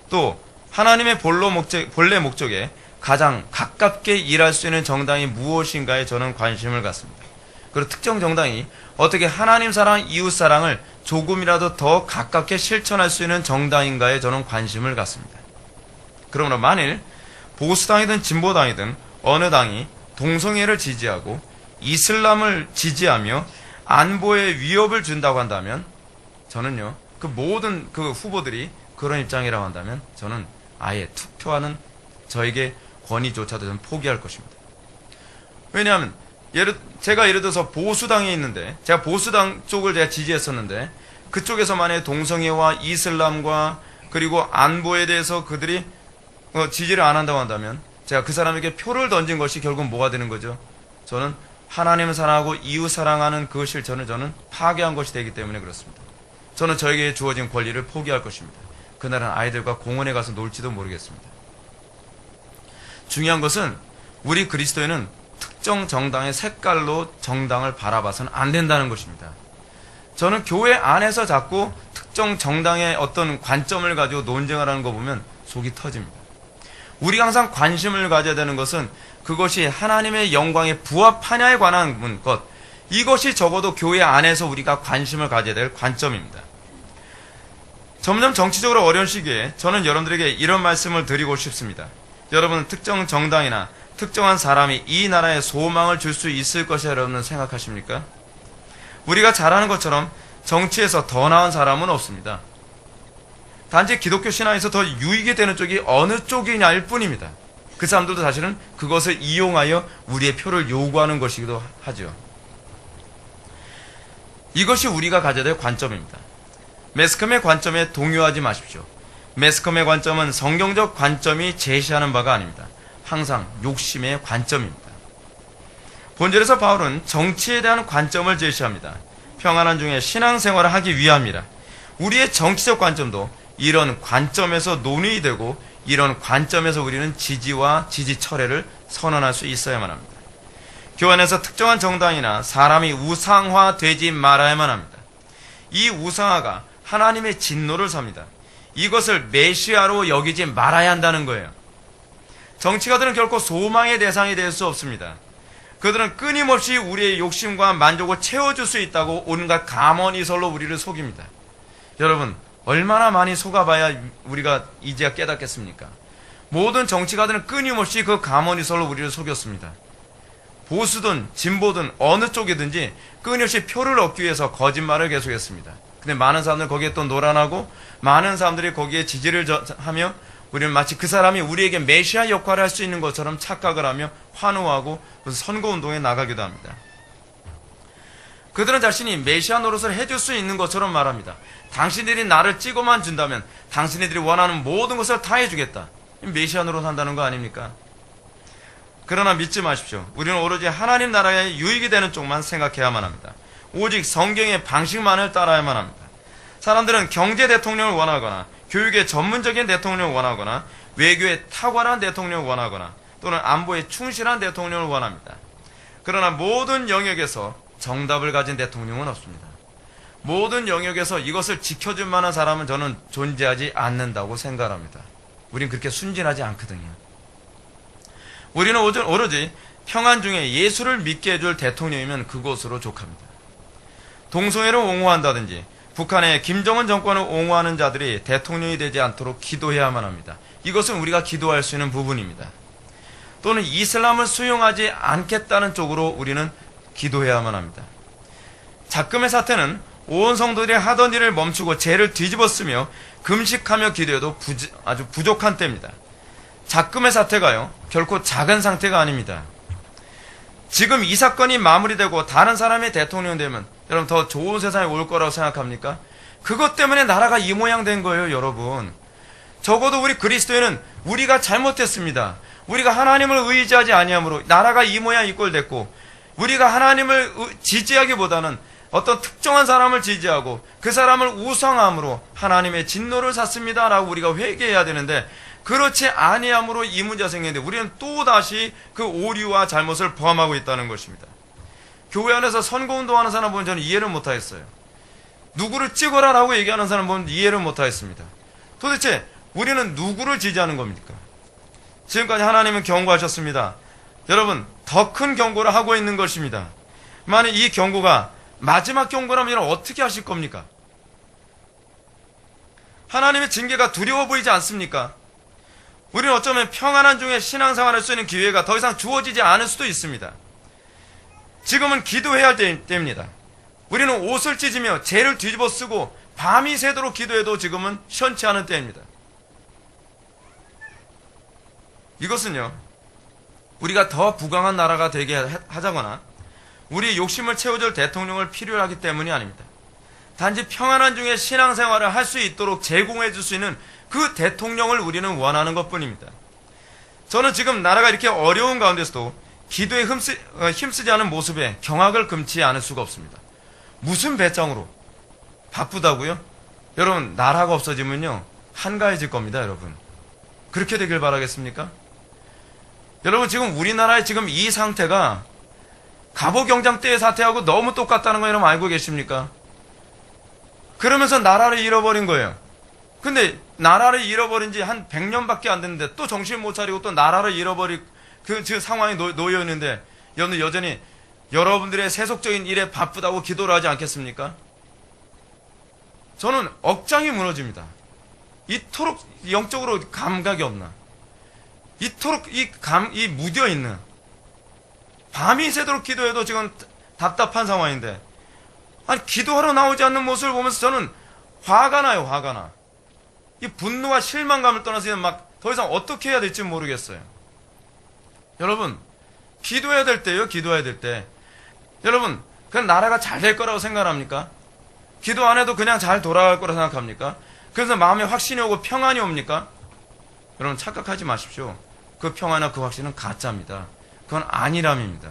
또 하나님의 본래 목적에 가장 가깝게 일할 수 있는 정당이 무엇인가에 저는 관심을 갖습니다. 그리고 특정 정당이 어떻게 하나님 사랑, 이웃 사랑을 조금이라도 더 가깝게 실천할 수 있는 정당인가에 저는 관심을 갖습니다. 그러므로 만일 보수당이든 진보당이든 어느 당이 동성애를 지지하고 이슬람을 지지하며 안보에 위협을 준다고 한다면 저는요, 그 모든 그 후보들이 그런 입장이라고 한다면 저는 아예 투표하는 저에게 권위조차도 저는 포기할 것입니다. 왜냐하면 제가 예를 들어서 보수당에 있는데, 제가 보수당 쪽을 제가 지지했었는데 그쪽에서 만약에 동성애와 이슬람과 그리고 안보에 대해서 그들이 지지를 안 한다고 한다면 제가 그 사람에게 표를 던진 것이 결국 뭐가 되는 거죠? 저는 하나님을 사랑하고 이웃 사랑하는 그 실천을 저는 파괴한 것이 되기 때문에 그렇습니다. 저는 저에게 주어진 권리를 포기할 것입니다. 그날은 아이들과 공원에 가서 놀지도 모르겠습니다. 중요한 것은 우리 그리스도인은 특정 정당의 색깔로 정당을 바라봐서는 안 된다는 것입니다. 저는 교회 안에서 자꾸 특정 정당의 어떤 관점을 가지고 논쟁을 하는 거 보면 속이 터집니다. 우리가 항상 관심을 가져야 되는 것은 그것이 하나님의 영광에 부합하냐에 관한 것, 이것이 적어도 교회 안에서 우리가 관심을 가져야 될 관점입니다. 점점 정치적으로 어려운 시기에 저는 여러분들에게 이런 말씀을 드리고 싶습니다. 여러분은 특정 정당이나 특정한 사람이 이 나라에 소망을 줄 수 있을 것이라 여러분은 생각하십니까? 우리가 잘 아는 것처럼 정치에서 더 나은 사람은 없습니다. 단지 기독교 신앙에서 더 유익이 되는 쪽이 어느 쪽이냐일 뿐입니다. 그 사람들도 사실은 그것을 이용하여 우리의 표를 요구하는 것이기도 하죠. 이것이 우리가 가져야 될 관점입니다. 매스컴의 관점에 동요하지 마십시오. 매스컴의 관점은 성경적 관점이 제시하는 바가 아닙니다. 항상 욕심의 관점입니다. 본절에서 바울은 정치에 대한 관점을 제시합니다. 평안한 중에 신앙생활을 하기 위함이라. 우리의 정치적 관점도 이런 관점에서 논의되고 이런 관점에서 우리는 지지와 지지 철회를 선언할 수 있어야만 합니다. 교환에서 특정한 정당이나 사람이 우상화되지 말아야만 합니다. 이 우상화가 하나님의 진노를 삽니다. 이것을 메시아로 여기지 말아야 한다는 거예요. 정치가들은 결코 소망의 대상이 될 수 없습니다. 그들은 끊임없이 우리의 욕심과 만족을 채워줄 수 있다고 온갖 감언이설로 우리를 속입니다. 여러분, 얼마나 많이 속아봐야 우리가 이제야 깨닫겠습니까? 모든 정치가들은 끊임없이 그 감언이설로 우리를 속였습니다. 보수든 진보든 어느 쪽이든지 끊임없이 표를 얻기 위해서 거짓말을 계속했습니다. 근데 많은 사람들 거기에 또 노란하고 많은 사람들이 거기에 지지를 하며 우리는 마치 그 사람이 우리에게 메시아 역할을 할 수 있는 것처럼 착각을 하며 환호하고 선거운동에 나가기도 합니다. 그들은 자신이 메시아 노릇을 해줄 수 있는 것처럼 말합니다. 당신들이 나를 찍어만 준다면 당신들이 원하는 모든 것을 다 해주겠다. 메시아 노릇 한다는 거 아닙니까? 그러나 믿지 마십시오. 우리는 오로지 하나님 나라에 유익이 되는 쪽만 생각해야만 합니다. 오직 성경의 방식만을 따라야만 합니다. 사람들은 경제 대통령을 원하거나 교육에 전문적인 대통령을 원하거나 외교에 탁월한 대통령을 원하거나 또는 안보에 충실한 대통령을 원합니다. 그러나 모든 영역에서 정답을 가진 대통령은 없습니다. 모든 영역에서 이것을 지켜줄 만한 사람은 저는 존재하지 않는다고 생각합니다. 우린 그렇게 순진하지 않거든요. 우리는 오로지 평안 중에 예수를 믿게 해줄 대통령이면 그곳으로 족합니다. 동성애를 옹호한다든지 북한의 김정은 정권을 옹호하는 자들이 대통령이 되지 않도록 기도해야만 합니다. 이것은 우리가 기도할 수 있는 부분입니다. 또는 이슬람을 수용하지 않겠다는 쪽으로 우리는 기도해야만 합니다. 작금의 사태는 온 성도들이 하던 일을 멈추고 죄를 뒤집어쓰며 금식하며 기도해도 아주 부족한 때입니다. 작금의 사태가요, 결코 작은 상태가 아닙니다. 지금 이 사건이 마무리되고 다른 사람이 대통령 되면 여러분 더 좋은 세상이 올 거라고 생각합니까? 그것 때문에 나라가 이 모양 된 거예요, 여러분. 적어도 우리 그리스도인은 우리가 잘못했습니다. 우리가 하나님을 의지하지 아니함으로 나라가 이 모양 이 꼴 됐고, 우리가 하나님을 지지하기보다는 어떤 특정한 사람을 지지하고 그 사람을 우상함으로 하나님의 진노를 샀습니다라고 우리가 회개해야 되는데, 그렇지 아니함으로 이 문제가 생기는데 우리는 또다시 그 오류와 잘못을 범하고 있다는 것입니다. 교회 안에서 선거운동하는 사람 보면 저는 이해를 못하겠어요. 누구를 찍어라라고 얘기하는 사람 보면 이해를 못하겠습니다. 도대체 우리는 누구를 지지하는 겁니까? 지금까지 하나님은 경고하셨습니다. 여러분, 더 큰 경고를 하고 있는 것입니다. 만약 이 경고가 마지막 경고라면 어떻게 하실 겁니까? 하나님의 징계가 두려워 보이지 않습니까? 우리는 어쩌면 평안한 중에 신앙생활을 할 수 있는 기회가 더 이상 주어지지 않을 수도 있습니다. 지금은 기도해야 할 때입니다. 우리는 옷을 찢으며 죄를 뒤집어 쓰고 밤이 새도록 기도해도 지금은 시원치 않은 때입니다. 이것은요, 우리가 더 부강한 나라가 되게 하자거나 우리의 욕심을 채워줄 대통령을 필요로 하기 때문이 아닙니다. 단지 평안한 중에 신앙생활을 할 수 있도록 제공해 줄 수 있는 그 대통령을 우리는 원하는 것뿐입니다. 저는 지금 나라가 이렇게 어려운 가운데서도 기도에 힘쓰지 않은 모습에 경악을 금치 않을 수가 없습니다. 무슨 배짱으로? 바쁘다고요? 여러분, 나라가 없어지면요 한가해질 겁니다. 여러분, 그렇게 되길 바라겠습니까? 여러분, 지금 우리나라의 지금 이 상태가 갑오경장 때의 사태하고 너무 똑같다는 거 여러분 알고 계십니까? 그러면서 나라를 잃어버린 거예요. 근데 나라를 잃어버린 지 한 100년밖에 안 됐는데 또 정신 못 차리고 또 나라를 잃어버릴 그 상황에 놓여 있는데 여전히 여러분들의 세속적인 일에 바쁘다고 기도를 하지 않겠습니까? 저는 억장이 무너집니다. 이토록 영적으로 감각이 없나? 이토록 이 무뎌있는, 밤이 새도록 기도해도 지금 답답한 상황인데, 아니, 기도하러 나오지 않는 모습을 보면서 저는 화가 나요, 화가 나. 이 분노와 실망감을 떠나서 막 더 이상 어떻게 해야 될지 모르겠어요. 여러분, 기도해야 될 때요, 기도해야 될 때. 여러분, 그냥 나라가 잘 될 거라고 생각합니까? 기도 안 해도 그냥 잘 돌아갈 거라고 생각합니까? 그래서 마음에 확신이 오고 평안이 옵니까? 여러분, 착각하지 마십시오. 그 평안과 그 확신은 가짜입니다. 그건 아니람입니다.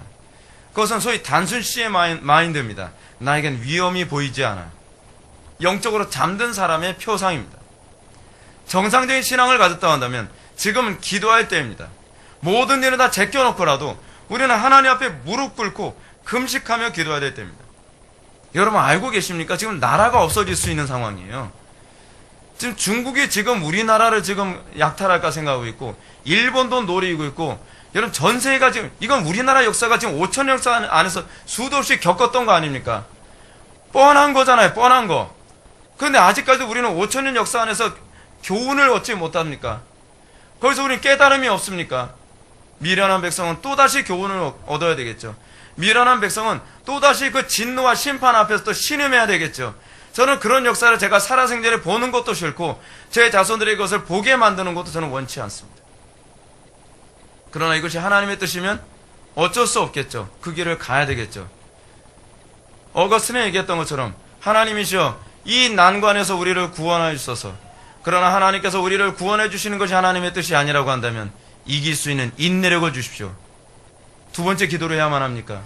그것은 소위 단순시의 마인드입니다. 나에겐 위험이 보이지 않아. 영적으로 잠든 사람의 표상입니다. 정상적인 신앙을 가졌다고 한다면 지금은 기도할 때입니다. 모든 일을 다 제껴놓고라도 우리는 하나님 앞에 무릎 꿇고 금식하며 기도해야 될 때입니다. 여러분 알고 계십니까? 지금 나라가 없어질 수 있는 상황이에요. 지금 중국이 지금 우리나라를 지금 약탈할까 생각하고 있고, 일본도 노리고 있고, 여러분 전 세계가 지금, 이건 우리나라 역사가 지금 5천 역사 안에서 수도 없이 겪었던 거 아닙니까? 뻔한 거잖아요, 뻔한 거. 그런데 아직까지도 우리는 5천 년 역사 안에서 교훈을 얻지 못합니까? 거기서 우리는 깨달음이 없습니까? 미련한 백성은 또다시 교훈을 얻어야 되겠죠. 미련한 백성은 또다시 그 진노와 심판 앞에서 또 신음해야 되겠죠. 저는 그런 역사를 제가 살아생전에 보는 것도 싫고 제 자손들의 것을 보게 만드는 것도 저는 원치 않습니다. 그러나 이것이 하나님의 뜻이면 어쩔 수 없겠죠. 그 길을 가야 되겠죠. 어거스틴이 얘기했던 것처럼 하나님이시여 이 난관에서 우리를 구원하여 주소서. 그러나 하나님께서 우리를 구원해 주시는 것이 하나님의 뜻이 아니라고 한다면 이길 수 있는 인내력을 주십시오. 두 번째 기도를 해야만 합니까?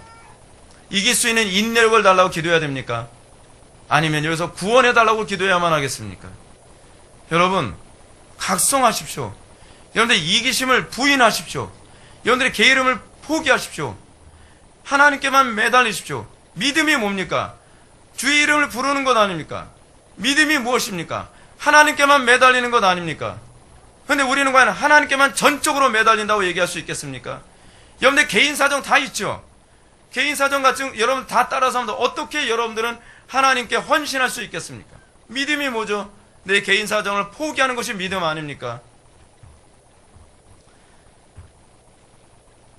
이길 수 있는 인내력을 달라고 기도해야 됩니까? 아니면 여기서 구원해 달라고 기도해야만 하겠습니까? 여러분, 각성하십시오. 여러분들 이기심을 부인하십시오. 여러분들의 게으름을 포기하십시오. 하나님께만 매달리십시오. 믿음이 뭡니까? 주의 이름을 부르는 것 아닙니까? 믿음이 무엇입니까? 하나님께만 매달리는 것 아닙니까? 그런데 우리는 과연 하나님께만 전적으로 매달린다고 얘기할 수 있겠습니까? 여러분들 개인 사정 다 있죠? 개인 사정 같은 여러분 다 따라서 하면 어떻게 여러분들은 하나님께 헌신할 수 있겠습니까? 믿음이 뭐죠? 내 개인 사정을 포기하는 것이 믿음 아닙니까?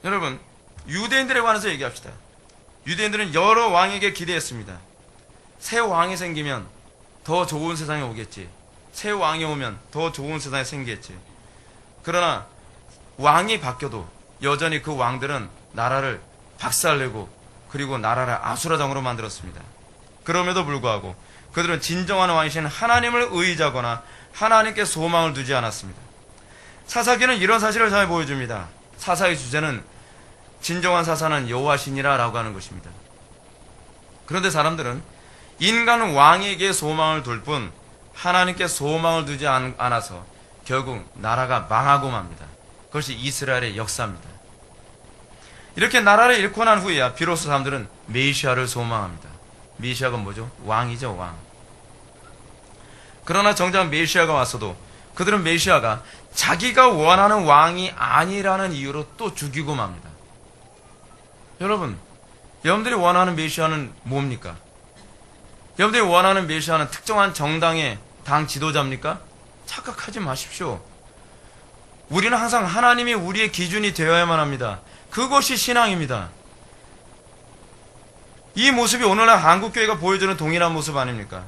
여러분, 유대인들에 관해서 얘기합시다. 유대인들은 여러 왕에게 기대했습니다. 새 왕이 생기면 더 좋은 세상이 오겠지. 새 왕이 오면 더 좋은 세상이 생기겠지. 그러나 왕이 바뀌어도 여전히 그 왕들은 나라를 박살내고 그리고 나라를 아수라장으로 만들었습니다. 그럼에도 불구하고 그들은 진정한 왕이신 하나님을 의지하거나 하나님께 소망을 두지 않았습니다. 사사기는 이런 사실을 잘 보여줍니다. 사사의 주제는 진정한 사사는 여호와시니라 라고 하는 것입니다. 그런데 사람들은 인간 왕에게 소망을 둘 뿐 하나님께 소망을 두지 않아서 결국 나라가 망하고 맙니다. 그것이 이스라엘의 역사입니다. 이렇게 나라를 잃고 난 후에야 비로소 사람들은 메시아를 소망합니다. 메시아가 뭐죠? 왕이죠, 왕. 그러나 정작 메시아가 왔어도 그들은 메시아가 자기가 원하는 왕이 아니라는 이유로 또 죽이고 맙니다. 여러분들이 원하는 메시아는 뭡니까? 여러분들이 원하는 메시아는 특정한 정당의 당 지도자입니까? 착각하지 마십시오. 우리는 항상 하나님이 우리의 기준이 되어야만 합니다. 그것이 신앙입니다. 이 모습이 오늘날 한국교회가 보여주는 동일한 모습 아닙니까?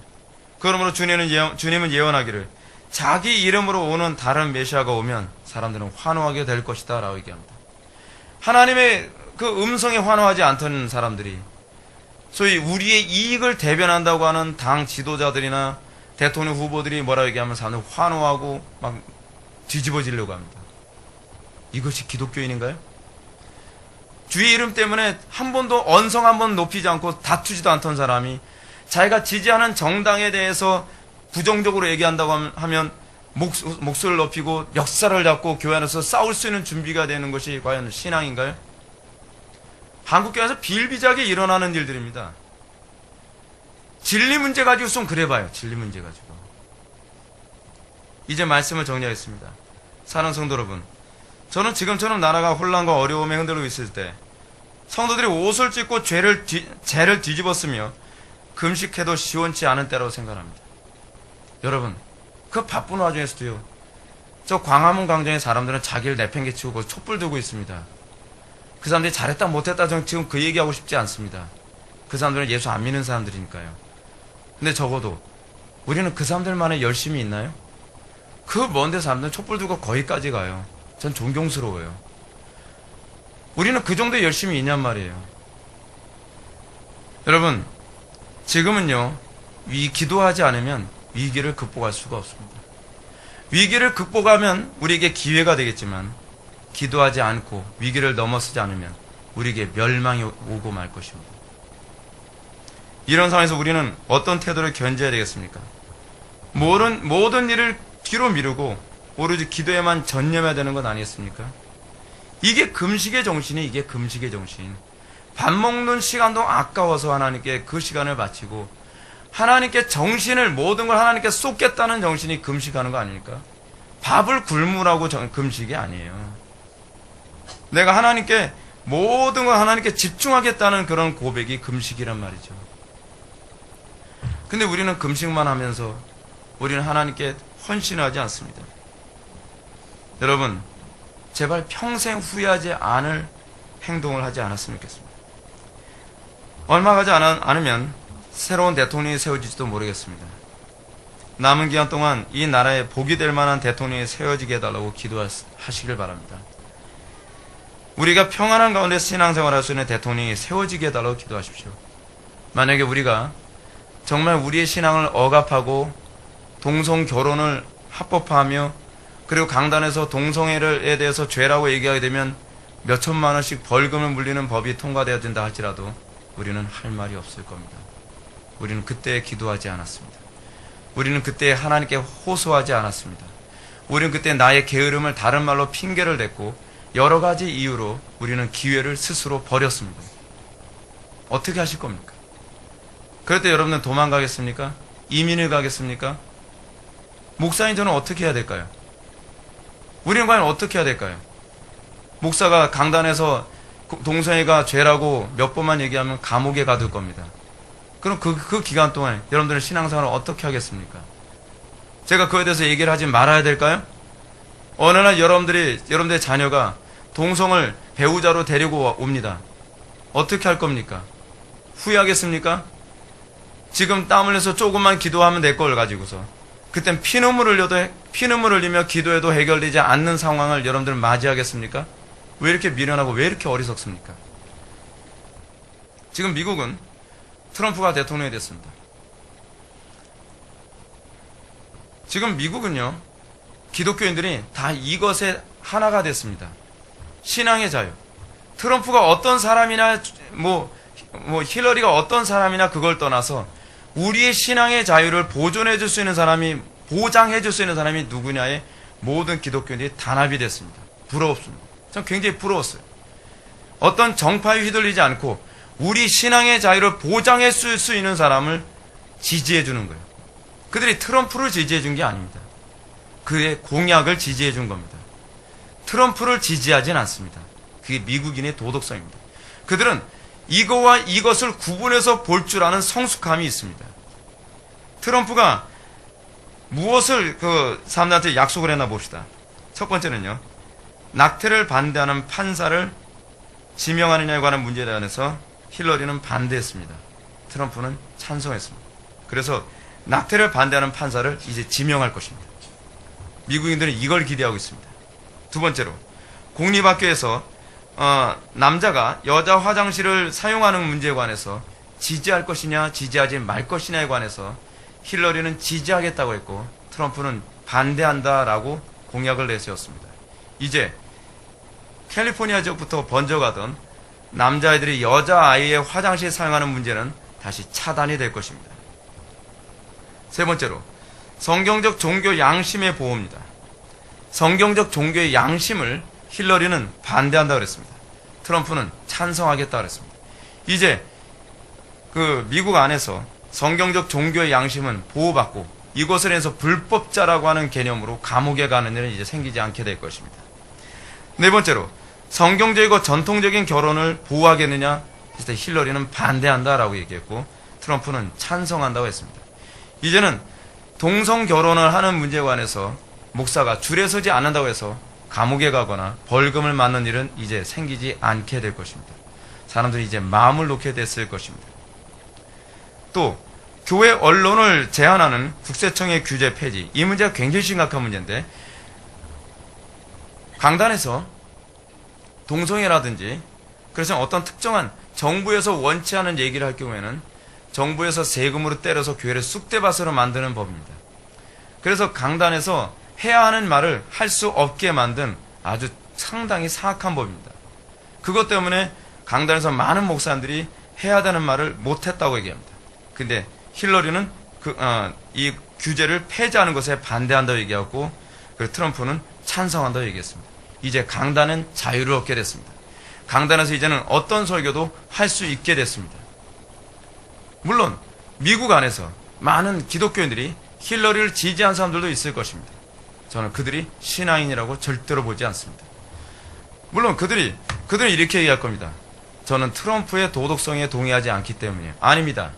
그러므로 주님은 예언하기를 자기 이름으로 오는 다른 메시아가 오면 사람들은 환호하게 될 것이다 라고 얘기합니다. 하나님의 그 음성에 환호하지 않던 사람들이 소위 우리의 이익을 대변한다고 하는 당 지도자들이나 대통령 후보들이 뭐라고 얘기하면 사람들 환호하고 막 뒤집어지려고 합니다. 이것이 기독교인인가요? 주의 이름 때문에 한 번도 언성 한 번 높이지 않고 다투지도 않던 사람이 자기가 지지하는 정당에 대해서 부정적으로 얘기한다고 하면 목소리를 높이고 역사를 잡고 교회 안에서 싸울 수 있는 준비가 되는 것이 과연 신앙인가요? 한국교회에서 비일비재하게 일어나는 일들입니다. 진리 문제 가지고선 그래봐요. 진리 문제 가지고. 이제 말씀을 정리하겠습니다. 사랑하는 성도 여러분, 저는 지금처럼 나라가 혼란과 어려움에 흔들리고 있을 때 성도들이 옷을 찢고 죄를 뒤집었으며 금식해도 시원치 않은 때라고 생각합니다. 여러분, 그 바쁜 와중에서도요, 저 광화문 광장의 사람들은 자기를 내팽개치고 촛불 들고 있습니다. 그 사람들이 잘했다 못했다 저는 지금 그 얘기하고 싶지 않습니다. 그 사람들은 예수 안 믿는 사람들이니까요. 근데 적어도 우리는 그 사람들만의 열심이 있나요? 그 먼데 사람들은 촛불 들고 거기까지 가요. 전 존경스러워요. 우리는 그 정도의 열심이 있냔 말이에요. 여러분, 지금은요, 기도하지 않으면 위기를 극복할 수가 없습니다. 위기를 극복하면 우리에게 기회가 되겠지만 기도하지 않고 위기를 넘어서지 않으면 우리에게 멸망이 오고 말 것입니다. 이런 상황에서 우리는 어떤 태도를 견제해야 되겠습니까? 모든 일을 뒤로 미루고 오로지 기도에만 전념해야 되는 건 아니겠습니까? 이게 금식의 정신이 이게 금식의 정신. 밥 먹는 시간도 아까워서 하나님께 그 시간을 바치고 하나님께 정신을 모든 걸 하나님께 쏟겠다는 정신이 금식하는 거 아닙니까? 밥을 굶으라고 금식이 아니에요. 내가 하나님께 모든 걸 하나님께 집중하겠다는 그런 고백이 금식이란 말이죠. 근데 우리는 금식만 하면서 우리는 하나님께 헌신하지 않습니다. 여러분, 제발 평생 후회하지 않을 행동을 하지 않았으면 좋겠습니다. 얼마 가지 않으면 새로운 대통령이 세워질지도 모르겠습니다. 남은 기간 동안 이 나라에 복이 될 만한 대통령이 세워지게 해달라고 기도하시길 바랍니다. 우리가 평안한 가운데 신앙생활할 수 있는 대통령이 세워지게 해달라고 기도하십시오. 만약에 우리가 정말 우리의 신앙을 억압하고 동성 결혼을 합법화하며 그리고 강단에서 동성애에 대해서 죄라고 얘기하게 되면 몇 천만 원씩 벌금을 물리는 법이 통과되어야 된다 할지라도 우리는 할 말이 없을 겁니다. 우리는 그때 기도하지 않았습니다. 우리는 그때 하나님께 호소하지 않았습니다. 우리는 그때 나의 게으름을 다른 말로 핑계를 댔고 여러 가지 이유로 우리는 기회를 스스로 버렸습니다. 어떻게 하실 겁니까? 그럴 때 여러분은 도망가겠습니까? 이민을 가겠습니까? 목사님 저는 어떻게 해야 될까요? 우리는 과연 어떻게 해야 될까요? 목사가 강단에서 동성애가 죄라고 몇 번만 얘기하면 감옥에 가둘 겁니다. 그럼 그 기간 동안 여러분들은 신앙생활을 어떻게 하겠습니까? 제가 그에 대해서 얘기를 하지 말아야 될까요? 어느 날 여러분들의 자녀가 동성을 배우자로 데리고 옵니다. 어떻게 할 겁니까? 후회하겠습니까? 지금 땀 흘려서 조금만 기도하면 될 걸 가지고서 그땐 피눈물을 흘리며 기도해도 해결되지 않는 상황을 여러분들은 맞이하겠습니까? 왜 이렇게 미련하고 왜 이렇게 어리석습니까? 지금 미국은 트럼프가 대통령이 됐습니다. 지금 미국은요, 기독교인들이 다 이것에 하나가 됐습니다. 신앙의 자유. 트럼프가 어떤 사람이나 힐러리가 어떤 사람이나 그걸 떠나서 우리의 신앙의 자유를 보존해 줄 수 있는 사람이, 보장해 줄 수 있는 사람이 누구냐에 모든 기독교인들이 단합이 됐습니다. 부럽습니다. 전 굉장히 부러웠어요. 어떤 정파에 휘둘리지 않고 우리 신앙의 자유를 보장해 줄 수 있는 사람을 지지해 주는 거예요. 그들이 트럼프를 지지해 준 게 아닙니다. 그의 공약을 지지해 준 겁니다. 트럼프를 지지하진 않습니다. 그게 미국인의 도덕성입니다. 그들은 이거와 이것을 구분해서 볼 줄 아는 성숙함이 있습니다. 트럼프가 무엇을 사람들한테 약속을 했나 봅시다. 첫 번째는요, 낙태를 반대하는 판사를 지명하느냐에 관한 문제에 대해서 힐러리는 반대했습니다. 트럼프는 찬성했습니다. 그래서 낙태를 반대하는 판사를 이제 지명할 것입니다. 미국인들은 이걸 기대하고 있습니다. 두 번째로, 공립학교에서 남자가 여자 화장실을 사용하는 문제에 관해서 지지할 것이냐 지지하지 말 것이냐에 관해서 힐러리는 지지하겠다고 했고 트럼프는 반대한다라고 공약을 내세웠습니다. 이제 캘리포니아 지역부터 번져가던 남자아이들이 여자아이의 화장실 사용하는 문제는 다시 차단이 될 것입니다. 세 번째로, 성경적 종교 양심의 보호입니다. 성경적 종교의 양심을 힐러리는 반대한다고 그랬습니다. 트럼프는 찬성하겠다고 그랬습니다. 이제 미국 안에서 성경적 종교의 양심은 보호받고 이것을 해서 불법자라고 하는 개념으로 감옥에 가는 일은 이제 생기지 않게 될 것입니다. 네 번째로, 성경적이고 전통적인 결혼을 보호하겠느냐? 그때 힐러리는 반대한다라고 얘기했고 트럼프는 찬성한다고 했습니다. 이제는 동성 결혼을 하는 문제에 관해서 목사가 줄에 서지 않는다고 해서 감옥에 가거나 벌금을 맞는 일은 이제 생기지 않게 될 것입니다. 사람들이 이제 마음을 놓게 됐을 것입니다. 또 교회 언론을 제한하는 국세청의 규제 폐지, 이 문제가 굉장히 심각한 문제인데 강단에서 동성애라든지 그래서 어떤 특정한 정부에서 원치 않은 얘기를 할 경우에는 정부에서 세금으로 때려서 교회를 쑥대밭으로 만드는 법입니다. 그래서 강단에서 해야 하는 말을 할 수 없게 만든 아주 상당히 사악한 법입니다. 그것 때문에 강단에서 많은 목사님들이 해야 되는 말을 못했다고 얘기합니다. 근데 힐러리는 이 규제를 폐지하는 것에 반대한다고 얘기하고 트럼프는 찬성한다고 얘기했습니다. 이제 강단은 자유를 얻게 됐습니다. 강단에서 이제는 어떤 설교도 할 수 있게 됐습니다. 물론 미국 안에서 많은 기독교인들이 힐러리를 지지한 사람들도 있을 것입니다. 저는 그들이 신앙인이라고 절대로 보지 않습니다. 물론 그들은 이렇게 얘기할 겁니다. 저는 트럼프의 도덕성에 동의하지 않기 때문이에요. 아닙니다.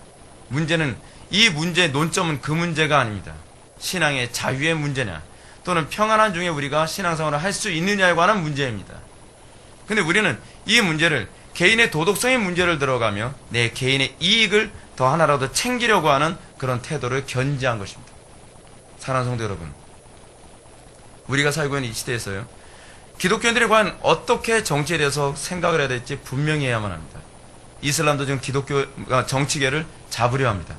이 문제의 논점은 그 문제가 아닙니다. 신앙의 자유의 문제냐 또는 평안한 중에 우리가 신앙생활을 할 수 있느냐에 관한 문제입니다. 근데 우리는 이 문제를 개인의 도덕성의 문제를 들어가며 내 개인의 이익을 더 하나라도 챙기려고 하는 그런 태도를 견지한 것입니다. 사랑하는 성도 여러분, 우리가 살고 있는 이 시대에서요, 기독교인들이 과연 어떻게 정치에 대해서 생각을 해야 될지 분명히 해야만 합니다. 이슬람도 지금 정치계를 잡으려 합니다.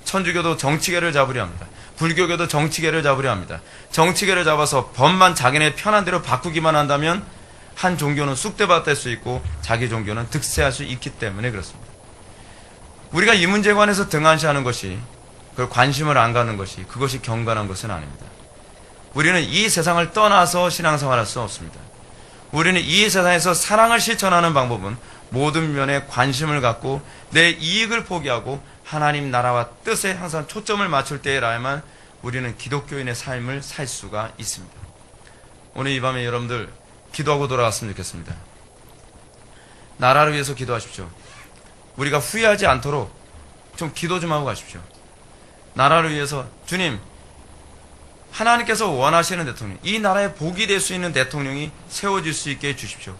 천주교도 정치계를 잡으려 합니다. 불교교도 정치계를 잡으려 합니다. 정치계를 잡아서 법만 자기네 편한 대로 바꾸기만 한다면 한 종교는 쑥대밭 될 수 있고 자기 종교는 득세할 수 있기 때문에 그렇습니다. 우리가 이 문제에 관해서 등한시하는 것이, 그걸 관심을 안 갖는 것이, 그것이 경건한 것은 아닙니다. 우리는 이 세상을 떠나서 신앙생활할 수 없습니다. 우리는 이 세상에서 사랑을 실천하는 방법은 모든 면에 관심을 갖고 내 이익을 포기하고 하나님 나라와 뜻에 항상 초점을 맞출 때라야만 우리는 기독교인의 삶을 살 수가 있습니다. 오늘 이 밤에 여러분들 기도하고 돌아갔으면 좋겠습니다. 나라를 위해서 기도하십시오. 우리가 후회하지 않도록 좀 기도 좀 하고 가십시오. 나라를 위해서 주님, 하나님께서 원하시는 대통령, 이 나라에 복이 될 수 있는 대통령이 세워질 수 있게 해주십시오.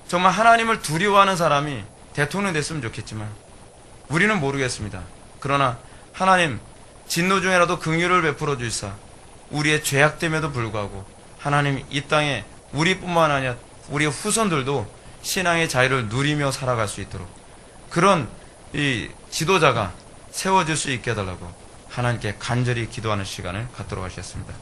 정말 하나님을 두려워하는 사람이 대통령 됐으면 좋겠지만 우리는 모르겠습니다. 그러나 하나님, 진노 중에라도 긍휼을 베풀어 주시사 우리의 죄악됨에도 불구하고 하나님 이 땅에 우리뿐만 아니라 우리의 후손들도 신앙의 자유를 누리며 살아갈 수 있도록 그런 이 지도자가 세워질 수 있게 해달라고 하나님께 간절히 기도하는 시간을 갖도록 하셨습니다.